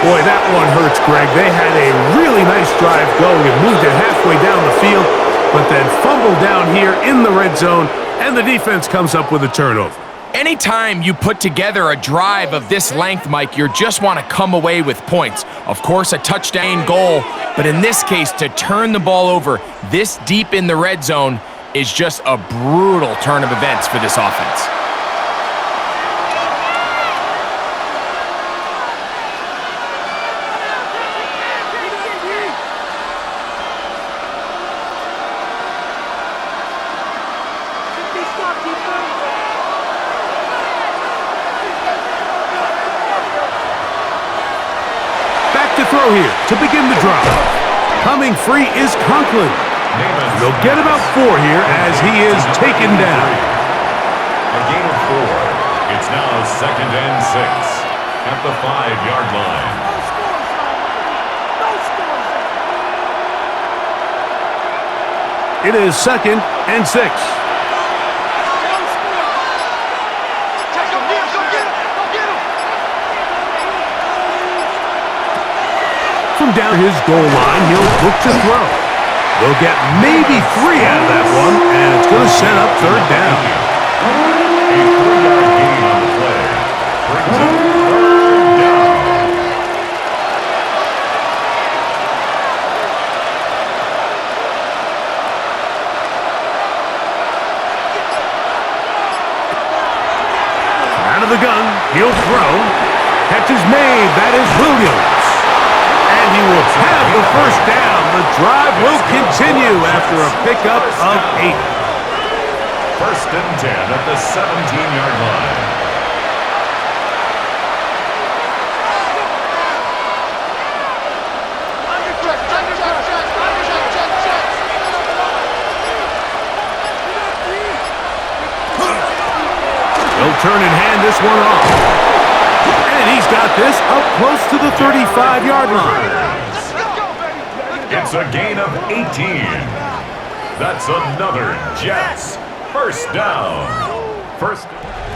Boy, that one hurts, Greg. They had a really nice drive going and moved it halfway down the field, but then fumbled down here in the red zone, and the defense comes up with a turnover. Anytime you put together a drive of this length, Mike, you just want to come away with points. Of course, a touchdown goal, but in this case, to turn the ball over this deep in the red zone is just a brutal turn of events for this offense. throw here to begin the drive. Coming free is Conklin. They'll get about 4 here as he is taken down. A gain of 4. It's now 2nd and 6 at the 5-yard line. It is 2nd and 6. From down his goal line, he'll look to throw. They'll get maybe 3 out of that one, and it's going to set up 3rd down. A 3-yard gain on the play brings up 3rd down. Out of the gun, he'll throw. Catch is made. That is Williams. And he will have the 1st down. The drive will continue after a pickup of 8. 1st and 10 at the 17-yard line. He'll turn and hand this one off. And he's got this up close to the 35-yard line. It's a gain of 18. That's another Jets 1st down.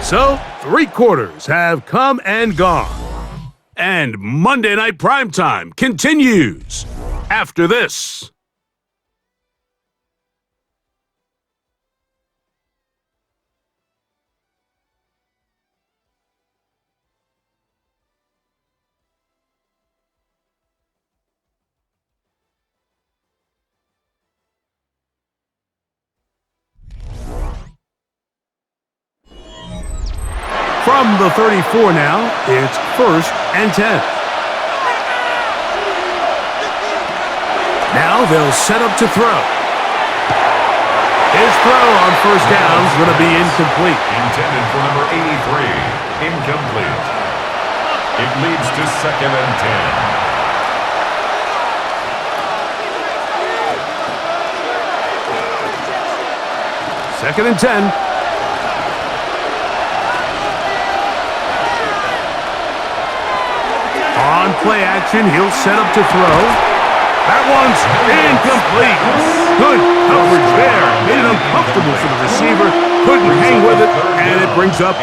So, 3 quarters have come and gone. And Monday Night Primetime continues after this. From the 34 now, it's 1st and 10. Now they'll set up to throw. His throw on 1st down is going to be incomplete. Intended for number 83. Incomplete. It leads to 2nd and 10. 2nd and 10. On play action, he'll set up to throw. That one's incomplete. Good coverage there. Made it uncomfortable for the receiver. Couldn't hang with it, and it brings up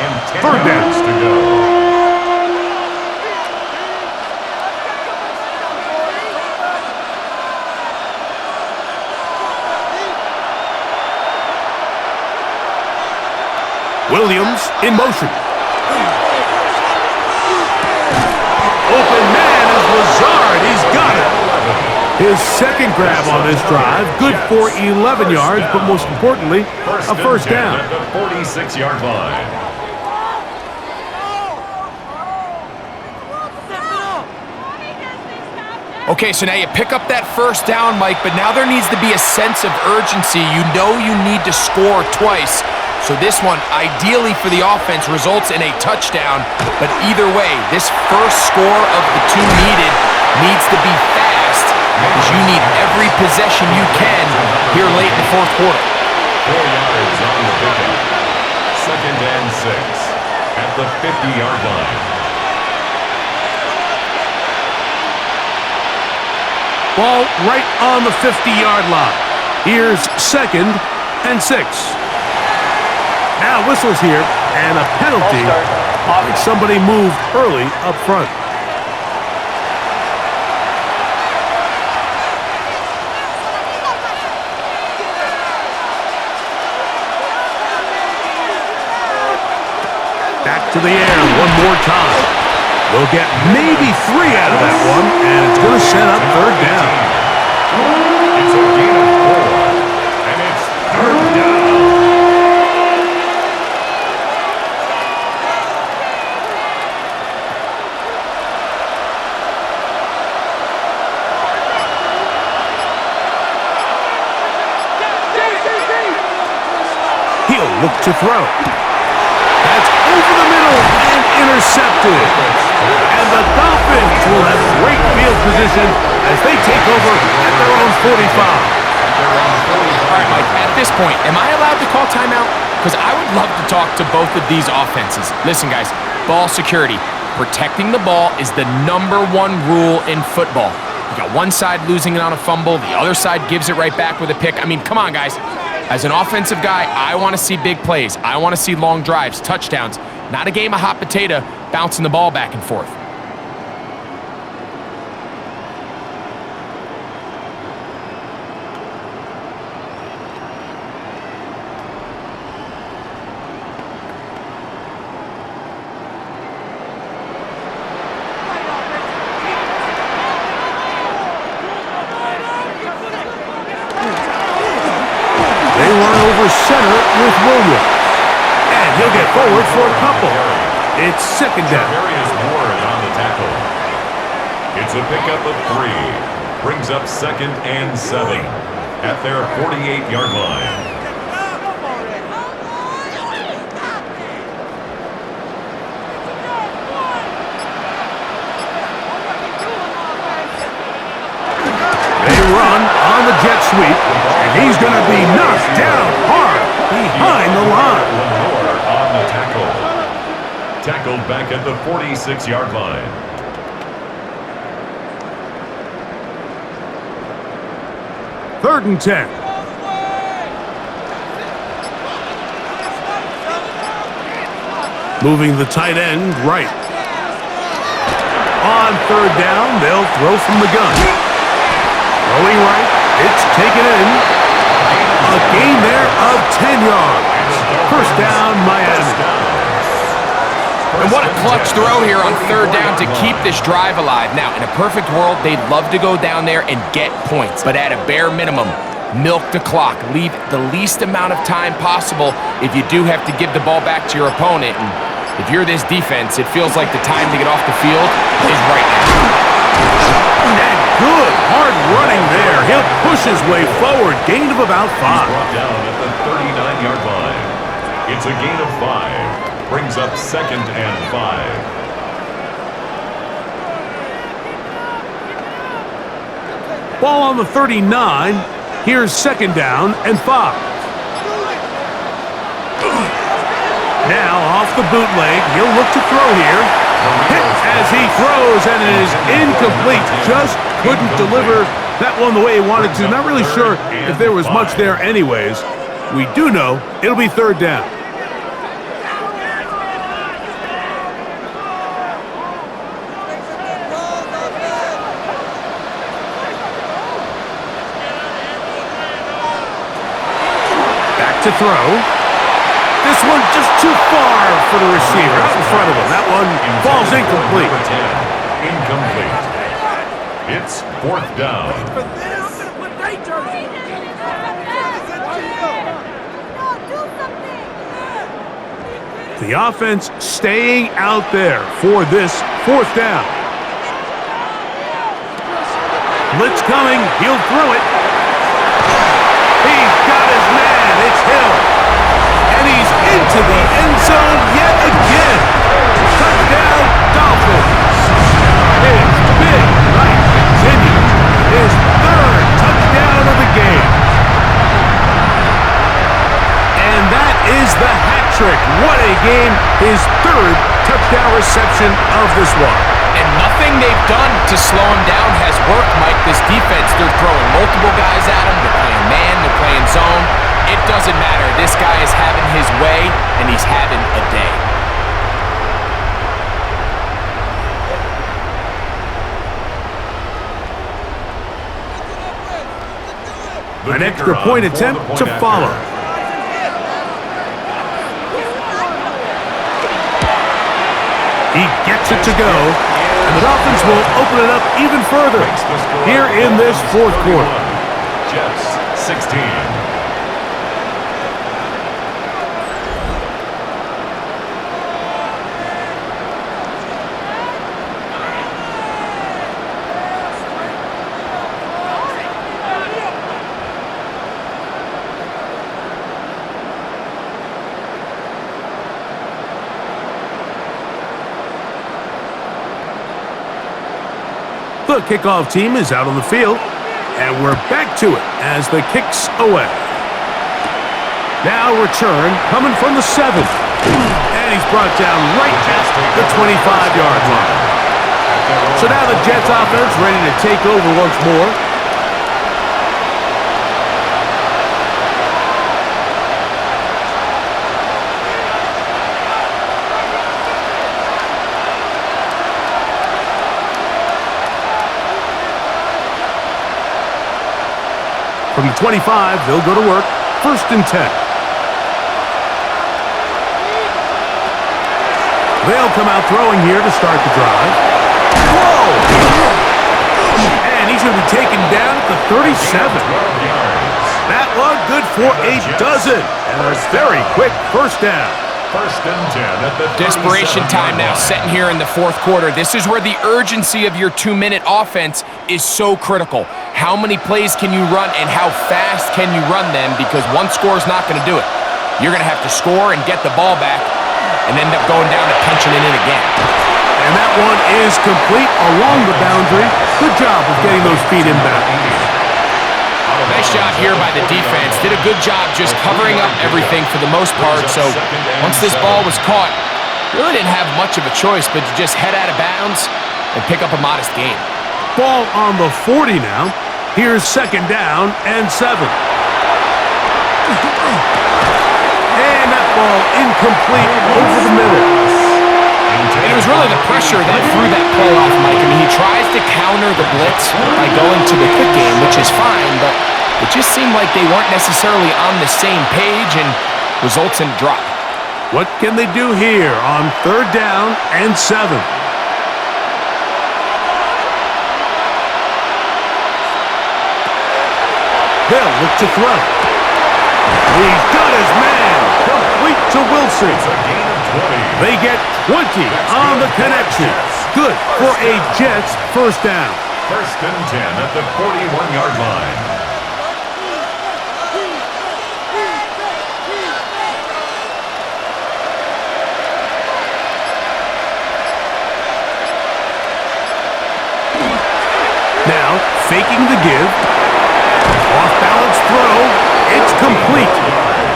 3rd down. To go. Williams in motion. Open man is Lazard. He's got it. His 2nd grab on this drive. Good for 11 yards, but most importantly, a 1st down. At the 46-yard line. Okay, so now you pick up that 1st down, Mike, but now there needs to be a sense of urgency. You know you need to score twice. So this one, ideally for the offense, results in a touchdown. But either way, this 1st score of the 2 needed needs to be fast because you need every possession you can here late in the 4th quarter. 4 yards on the pickup. 2nd and 6 at the 50-yard line. Ball right on the 50-yard line. Here's 2nd and 6. Now whistles here, and a penalty. Like somebody moved early up front. Back to the air one more time. They'll get maybe 3 out of that one, and it's going to set up 3rd down. It's a gain of 4, and it's 3rd down. He'll look to throw. That's over the middle and intercepted. And the Dolphins will have great field position position as they take over at their own 45. All right, Mike, at this point, am I allowed to call timeout? Because I would love to talk to both of these offenses. Listen, guys, ball security. Protecting the ball is the #1 rule in football. You got one side losing it on a fumble, the other side gives it right back with a pick. I mean, come on, guys. As an offensive guy, I want to see big plays. I want to see long drives, touchdowns, not a game of hot potato bouncing the ball back and forth. Center with Williams. And he'll get forward for a couple. It's second down. Darius Ward on the tackle. It's a pickup of 3. Brings up 2nd and 7 at their 48-yard line. They run on the jet sweep, and he's going to be knocked down hard behind the line. Lenore on the tackle. Tackled back at the 46-yard line. Third and 10. Moving the tight end right. On third down, they'll throw from the gun. Throwing right, it's taken in. A gain there of 10 yards. First down, Miami. And what a clutch throw here on third down to keep this drive alive. Now, in a perfect world, they'd love to go down there and get points. But at a bare minimum, milk the clock. Leave the least amount of time possible if you do have to give the ball back to your opponent. And if you're this defense, it feels like the time to get off the field is right now. And good hard running there. He'll push his way forward. Gain of about 5. He's brought down at the 39-yard line. It's a gain of 5. Brings up 2nd and 5. Ball on the 39. Here's second down and 5. Now off the bootleg. He'll look to throw here. Hit as he throws, and it is incomplete. Just couldn't deliver that one the way he wanted to. Not really sure if there was much there anyways. We do know it'll be third down. Back to throw. This one just too far for the receiver. Out in front of him. That one falls incomplete. Incomplete. It's 4th down. The offense staying out there for this 4th down. Blitz coming. He'll throw it. He's got his man. It's Hill. And he's into the end zone yet again. Touchdown, Dolphins. His big night continues. His 3rd touchdown of the game. And that is the hat trick. What a game. His 3rd touchdown reception of this one. And nothing they've done to slow him down has worked, Mike. This defense, they're throwing multiple guys at him. They're playing man, they're playing zone. It doesn't matter. This guy is having his way, and he's having a day. An extra point attempt to follow. He gets it to go, and the Dolphins will open it up even further here in this 4th quarter. Jets 16. The The kickoff team is out on the field, and we're back to it as the kick's away. Now return coming from the 7. And he's brought down right at the 25-yard line. So now the Jets offense ready to take over once more. From the 25, they'll go to work. 1st and 10. They'll come out throwing here to start the drive. Whoa! And he's going to be taken down at the 37. That one good for a dozen. And a very quick 1st down. 1st and 10 at the Desperation time now, setting here in the 4th quarter. This is where the urgency of your 2-minute offense is so critical. How many plays can you run and how fast can you run them? Because one score is not going to do it. You're going to have to score and get the ball back and end up going down and punching it in again. And that one is complete along the boundary. Good job of getting those feet in back. Nice job here by the defense. Did a good job just covering up everything for the most part. So once this ball was caught, really didn't have much of a choice but to just head out of bounds and pick up a modest gain. Ball on the 40 now. Here's 2nd down and 7. And that ball incomplete over the middle. And it was really the pressure that threw that play off, Mike. I mean, he tries to counter the blitz by going to the quick game, which is fine, but it just seemed like they weren't necessarily on the same page and results in a drop. What can they do here on 3rd down and 7? They'll look to throw. He's got his man. Complete to Wilson. They get 20 on the connection. Good for a Jets 1st down. 1st and 10 at the 41-yard line. Now faking the give. Off-balance throw. It's complete.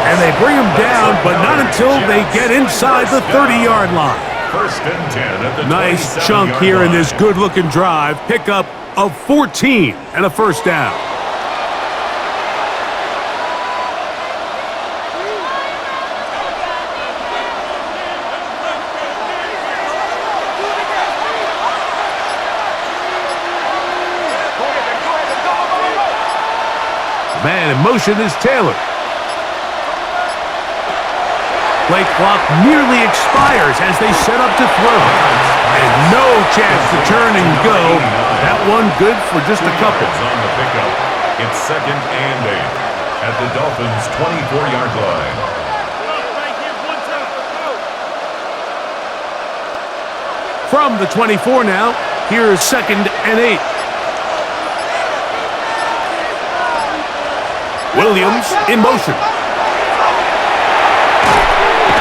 And they bring him down, but not until they get inside the 30-yard line. 1st and 10 at the Nice chunk here in this good-looking drive. Pickup of 14 and a 1st down. Man in motion is Taylor. Play clock nearly expires as they set up to throw. And no chance to turn and go. That one good for just a couple. On the pickup. It's 2nd and 8 at the Dolphins' 24-yard line. From the 24 now, here's 2nd and 8. Williams in motion.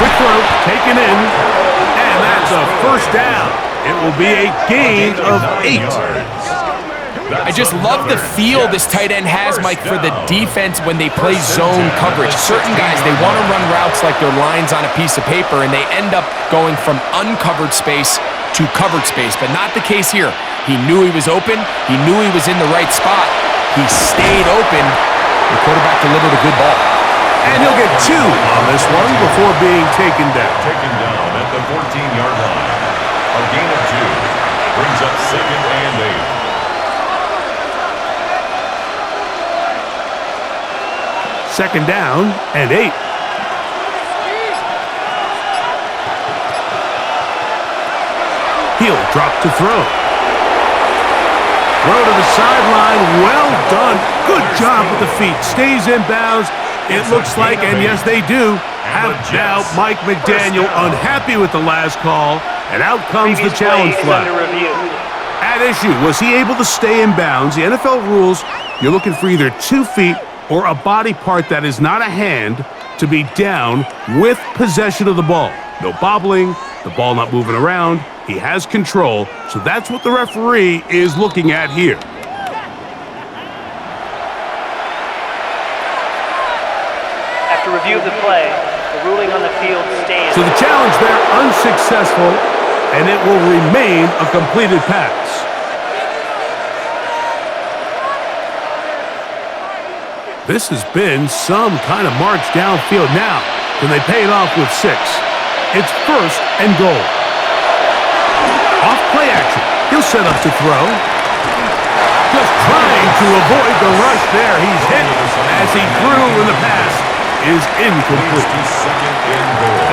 Quick throw, taken in, and that's a 1st down. It will be a gain of 8. I just love the feel this tight end has, Mike, for the defense when they play zone coverage. Certain guys, they want to run routes like they're lines on a piece of paper, and they end up going from uncovered space to covered space, but not the case here. He knew he was open. He knew he was in the right spot. He stayed open. The quarterback delivered a good ball. And he'll get 2 on this one before being taken down. Taken down at the 14-yard line. A gain of 2 brings up 2nd and 8. 2nd down and 8. He'll drop to throw. Throw to the sideline. Well done. Good job with the feet. Stays in bounds. It looks like, and yes, they do, have now Mike McDaniel unhappy with the last call, and out comes the challenge flag. At issue, was he able to stay in bounds? The NFL rules, you're looking for either 2 feet or a body part that is not a hand to be down with possession of the ball. No bobbling, the ball not moving around. He has control, so that's what the referee is looking at here. After review of the play, the ruling on the field stands. So the challenge there unsuccessful, and it will remain a completed pass. This has been some kind of march downfield now. Can they pay it off with 6? It's 1st and goal. Off play action. He'll set up to throw. Just trying to avoid the rush there. He's hit as he threw, and the pass is incomplete.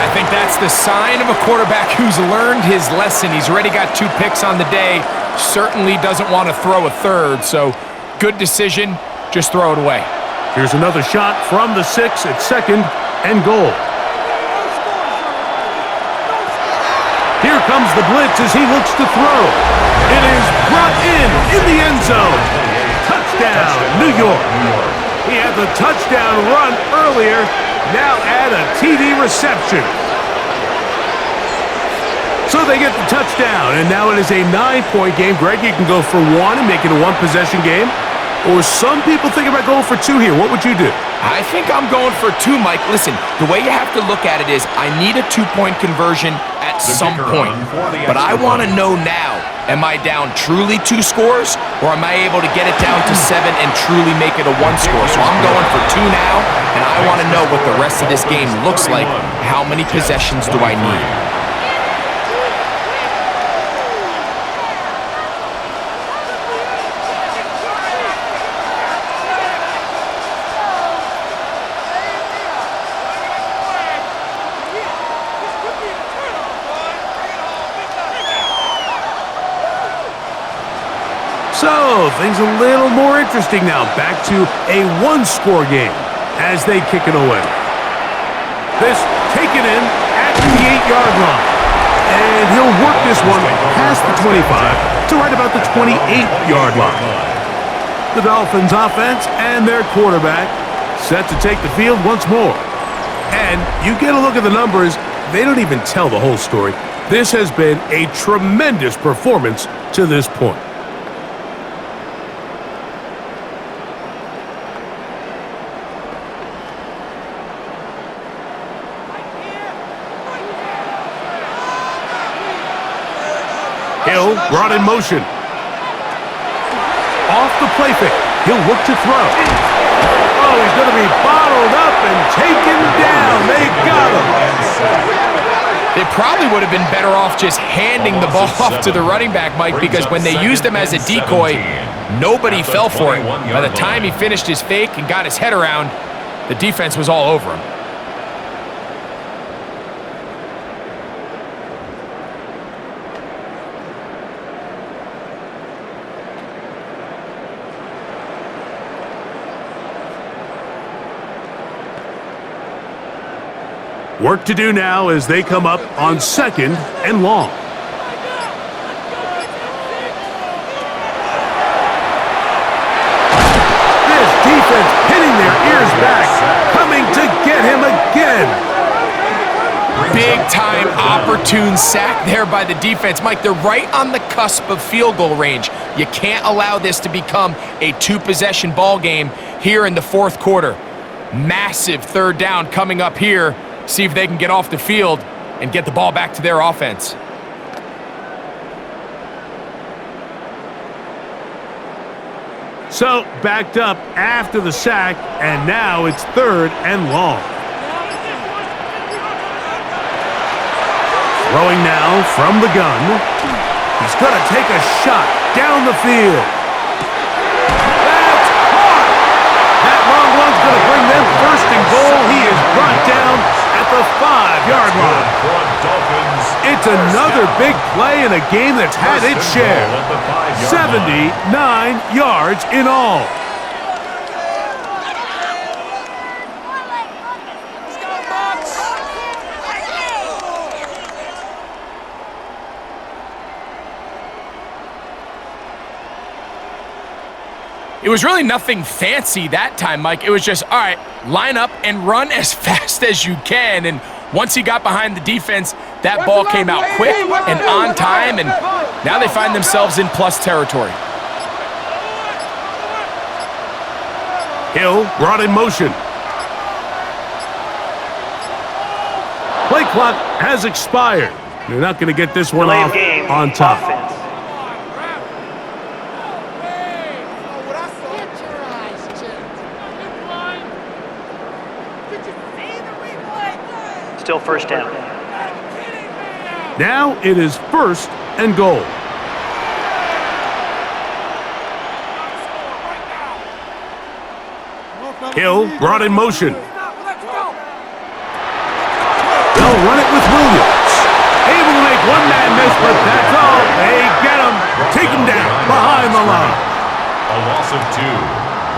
I think that's the sign of a quarterback who's learned his lesson. He's already got 2 picks on the day. Certainly doesn't want to throw a 3rd, so good decision. Just throw it away. Here's another shot from the 6 at 2nd and goal. Here comes the blitz as he looks to throw. It is brought in the end zone. Touchdown, New York. He had the touchdown run earlier. Now add a TD reception. So they get the touchdown, and now it is a 9-point game. Greg, you can go for 1 and make it a 1-possession game. Or some people think about going for 2 here. What would you do? I think I'm going for 2, Mike. Listen, the way you have to look at it is I need a 2-point conversion at some point. But I want to know now, am I down truly 2 scores, or am I able to get it down to 7 and truly make it a 1 score? So I'm going for 2 now, and I want to know what the rest of this game looks like. How many possessions do I need? So, things a little more interesting now. Back to a 1-score game as they kick it away. This taken in at the 8-yard line. And he'll work this one past the 25 to right about the 28-yard line. The Dolphins offense and their quarterback set to take the field once more. And you get a look at the numbers, they don't even tell the whole story. This has been a tremendous performance to this point. Hill brought in motion. Off the play fake. He'll look to throw. Oh, he's going to be bottled up and taken down. They got him. They probably would have been better off just handing the ball off to the running back, Mike, because when they used him as a decoy, nobody fell for it. By the time he finished his fake and got his head around, the defense was all over him. Work to do now as they come up on 2nd and long. This defense pinning their ears back, coming to get him again. Big-time opportune sack there by the defense. Mike, they're right on the cusp of field goal range. You can't allow this to become a 2-possession ball game here in the 4th quarter. Massive 3rd down coming up here. See if they can get off the field and get the ball back to their offense. So, backed up after the sack, and now it's 3rd and long. Throwing now from the gun. He's going to take a shot down the field. That's caught! That long one's going to bring them 1st and goal. He is brought down at the 5-yard line. It's another big play in a game that's had its share. 79 yards in all. It was really nothing fancy that time, Mike. It was just, all right, line up and run as fast as you can. And once he got behind the defense, That ball came out quick and on time, and now they find themselves in plus territory. Hill brought in motion. Play clock has expired. They're not going to get this one Delay off of game. on top. Offense. Still first down. Now it is 1st and goal. Hill brought in motion. They'll run it with Williams. Able to make one man miss, but that's all. They get him. Take him down behind the line. A loss of 2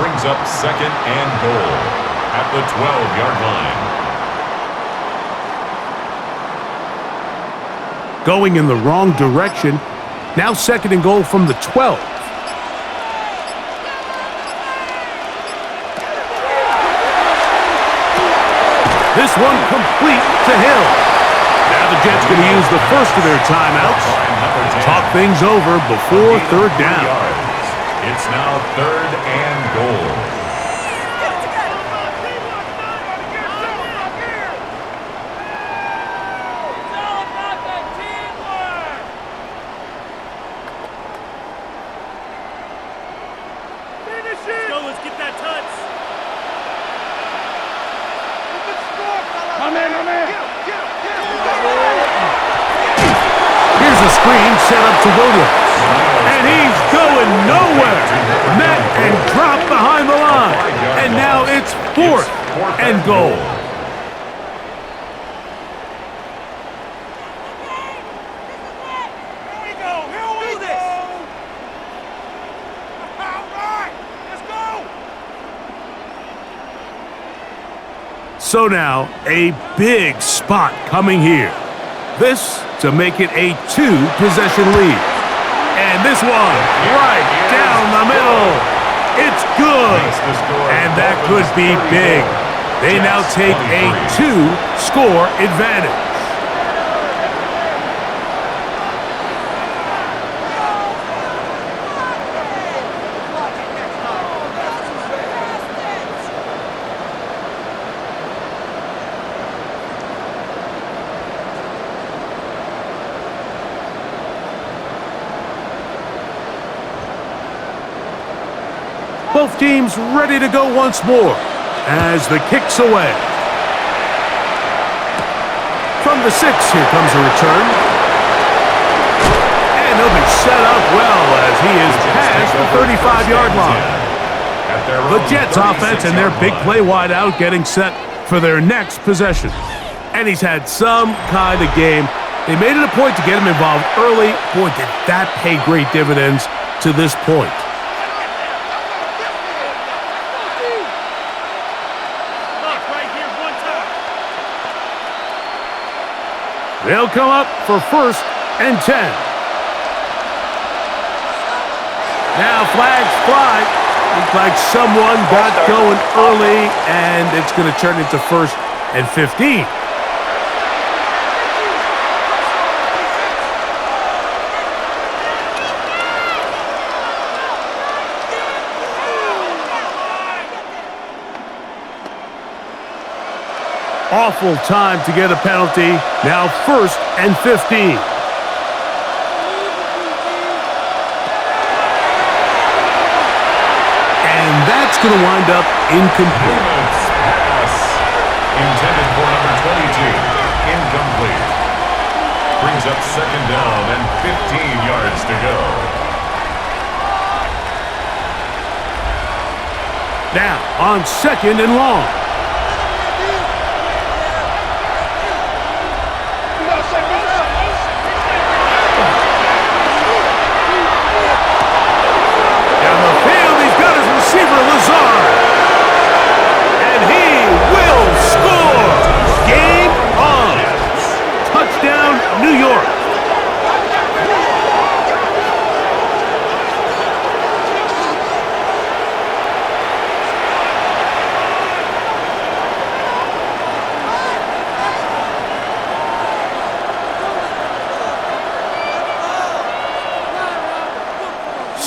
brings up 2nd and goal at the 12-yard line. Going in the wrong direction. Now 2nd and goal from the 12. This one complete to Hill. Now the Jets going to use the first of their timeouts. Talk things over before 3rd down. It's now 3rd and goal. Here's a screen set up to Williams. And he's going nowhere. Met and dropped behind the line. And now it's 4th and goal. So now, a big spot coming here. This to make it a 2-possession lead. And this one, right down the middle. It's good. And that could be big. They now take a 2-score advantage. Both teams ready to go once more as the kick's away. From the 6, here comes a return. And he'll be set up well as he is past the 35-yard line. The Jets offense and their big play wideout getting set for their next possession. And he's had some kind of game. They made it a point to get him involved early. Boy, did that pay great dividends to this point. They'll come up for 1st and 10. Now flags fly. Looks like someone got going early, and it's going to turn into 1st and 15. Awful time to get a penalty. Now 1st and 15. And that's going to wind up incomplete. Pass intended for number 22. Incomplete. Brings up 2nd down and 15 yards to go. Now on 2nd and long.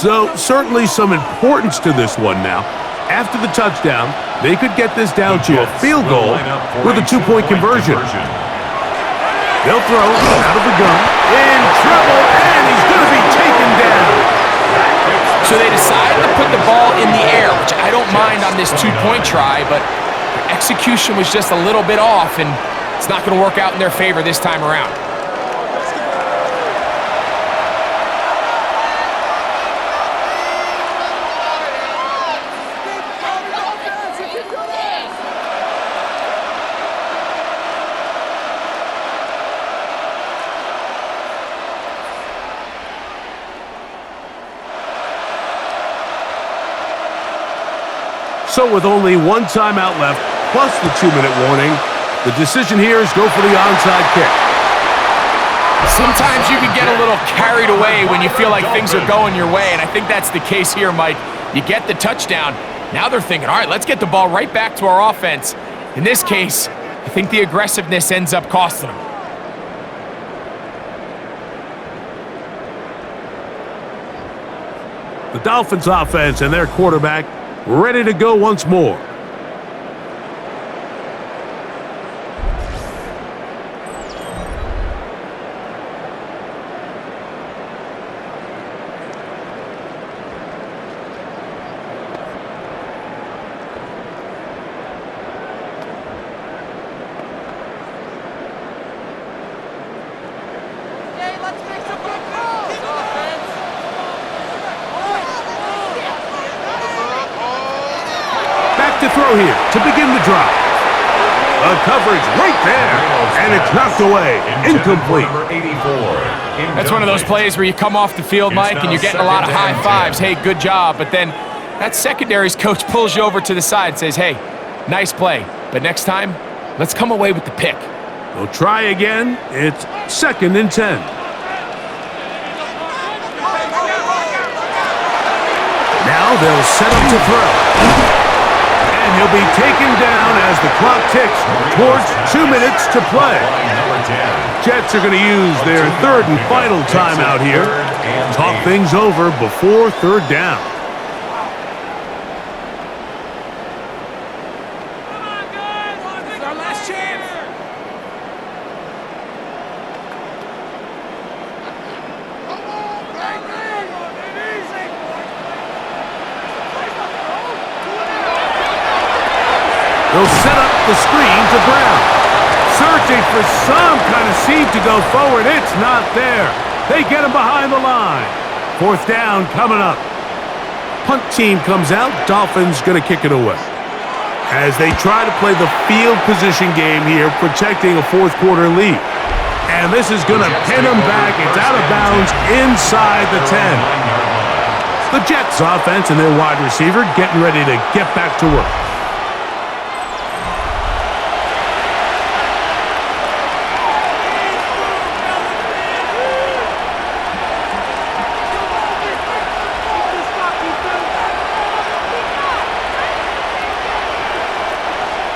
So certainly some importance to this one now. After the touchdown, they could get this down to a field goal with a two-point conversion. They'll throw out of the gun. In trouble, and he's going to be taken down. So they decide to put the ball in the air, which I don't mind on this two-point try, but execution was just a little bit off, and it's not going to work out in their favor this time around. So with only one timeout left, plus the 2-minute warning, the decision here is go for the onside kick. Sometimes you can get a little carried away when you feel like things are going your way, and I think that's the case here, Mike. You get the touchdown. Now they're thinking, all right, let's get the ball right back to our offense. In this case, I think the aggressiveness ends up costing them. The Dolphins offense and their quarterback ready to go once more. To throw here to begin the drive. A coverage right there, and it's knocked away, incomplete. That's one of those plays where you come off the field, Mike, and you're getting a lot of high fives. Hey, good job. But then that secondary's coach pulls you over to the side and says, hey, nice play, but next time, let's come away with the pick. They'll try again. It's 2nd and 10. Now they'll set up to throw. And he'll be taken down as the clock ticks towards 2 minutes to play. Jets are going to use their 3rd and final timeout here. Talk things over before 3rd down. They'll set up the screen to Brown. Searching for some kind of seed to go forward. It's not there. They get him behind the line. 4th down coming up. Punt team comes out. Dolphins going to kick it away. As they try to play the field position game here, protecting a 4th quarter lead. And this is going to pin them back. It's out of bounds inside the 10. The Jets offense and their wide receiver getting ready to get back to work.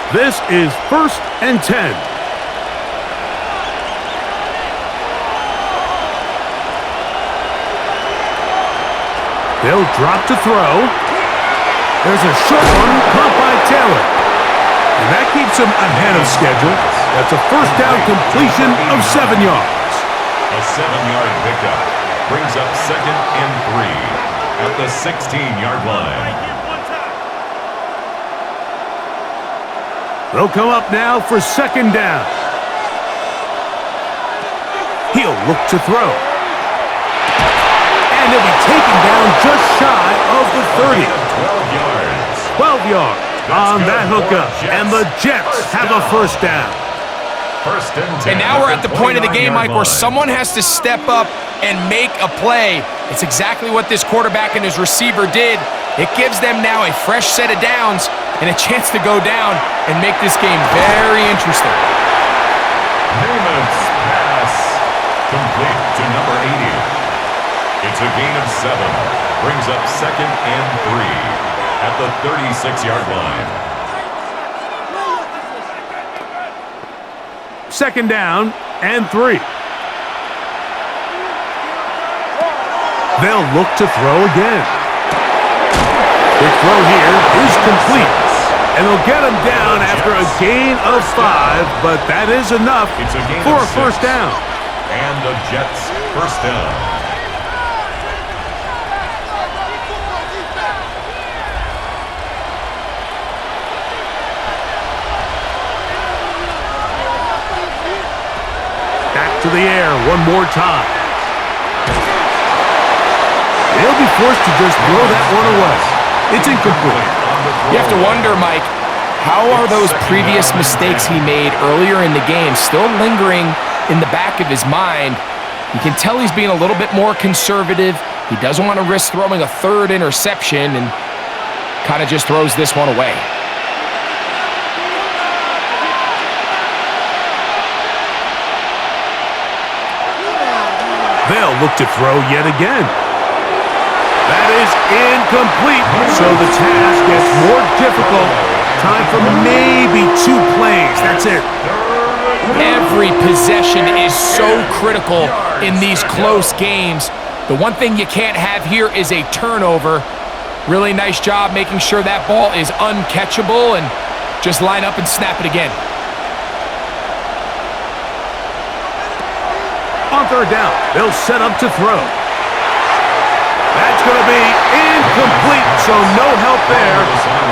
This is 1st and 10. They'll drop to throw. There's a short one caught by Taylor. And that keeps him ahead of schedule. That's a 1st down completion of 7 yards. A 7-yard pickup brings up 2nd and 3 at the 16-yard line. They'll come up now for 2nd down. He'll look to throw. And he'll be taken down just shy of the 30. 12 yards on that hookup. And the Jets have a 1st down. 1st and 10. And now we're at the point of the game, Mike, where someone has to step up and make a play. It's exactly what this quarterback and his receiver did. It gives them now a fresh set of downs and a chance to go down and make this game very interesting. Namath's pass complete to number 80. It's a gain of 7. Brings up 2nd and 3 at the 36-yard line. 2nd down and 3. They'll look to throw again. Quick throw here is complete. And they'll get him down after a gain of 5, but that is enough for a first down. And the Jets first down. Back to the air one more time. They'll be forced to just throw that one away. It's incomplete. You have to wonder, Mike, how are those previous mistakes he made earlier in the game still lingering in the back of his mind? You can tell he's being a little bit more conservative. He doesn't want to risk throwing a third interception and kind of just throws this one away. They'll look to throw yet again. That is incomplete, so the task gets more difficult. Time for maybe 2 plays. That's it. Every possession is so critical in these close games. The one thing you can't have here is a turnover. Really nice job making sure that ball is uncatchable and just line up and snap it again. On third down, they'll set up to throw. That's going to be incomplete, so no help there.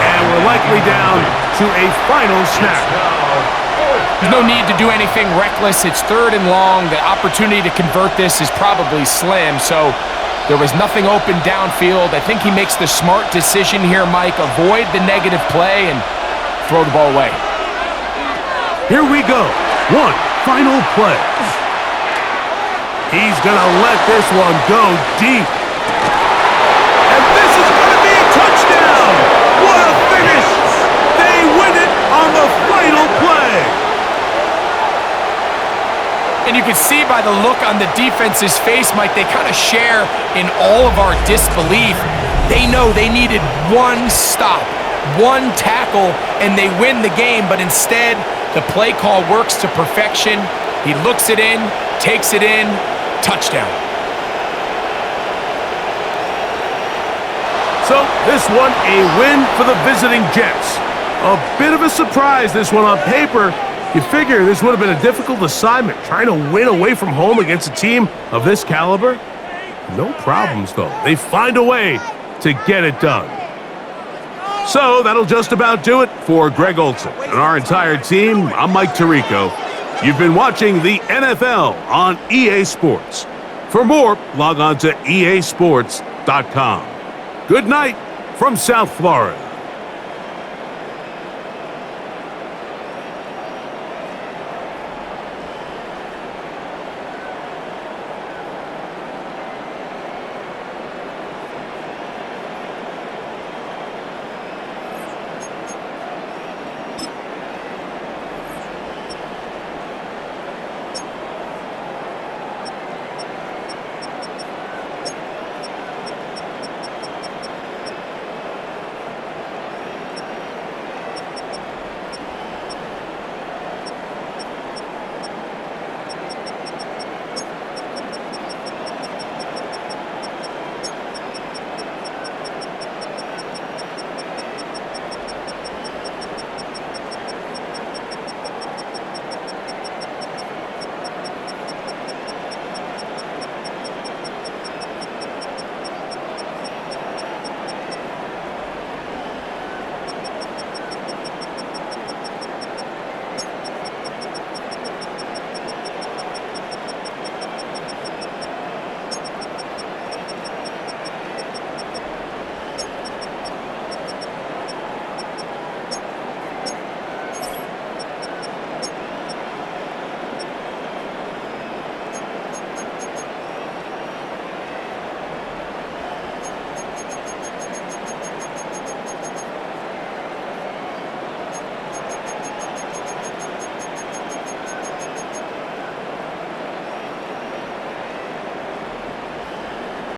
And we're likely down to a final snap. There's no need to do anything reckless. It's 3rd and long. The opportunity to convert this is probably slim, so there was nothing open downfield. I think he makes the smart decision here, Mike. Avoid the negative play and throw the ball away. Here we go. One final play. He's going to let this one go deep. And this is going to be a touchdown. What a finish. They win it on the final play. And you can see by the look on the defense's face, Mike, they kind of share in all of our disbelief. They know they needed one stop, one tackle, and they win the game. But instead, the play call works to perfection. He looks it in, takes it in, touchdown. So this one a win for the visiting Jets. A bit of a surprise, this one on paper. You figure this would have been a difficult assignment, trying to win away from home against a team of this caliber. No problems, though. They find a way to get it done. So that'll just about do it for Greg Olson and our entire team. I'm Mike Tirico. You've been watching the NFL on EA Sports. For more, log on to easports.com. Good night from South Florida.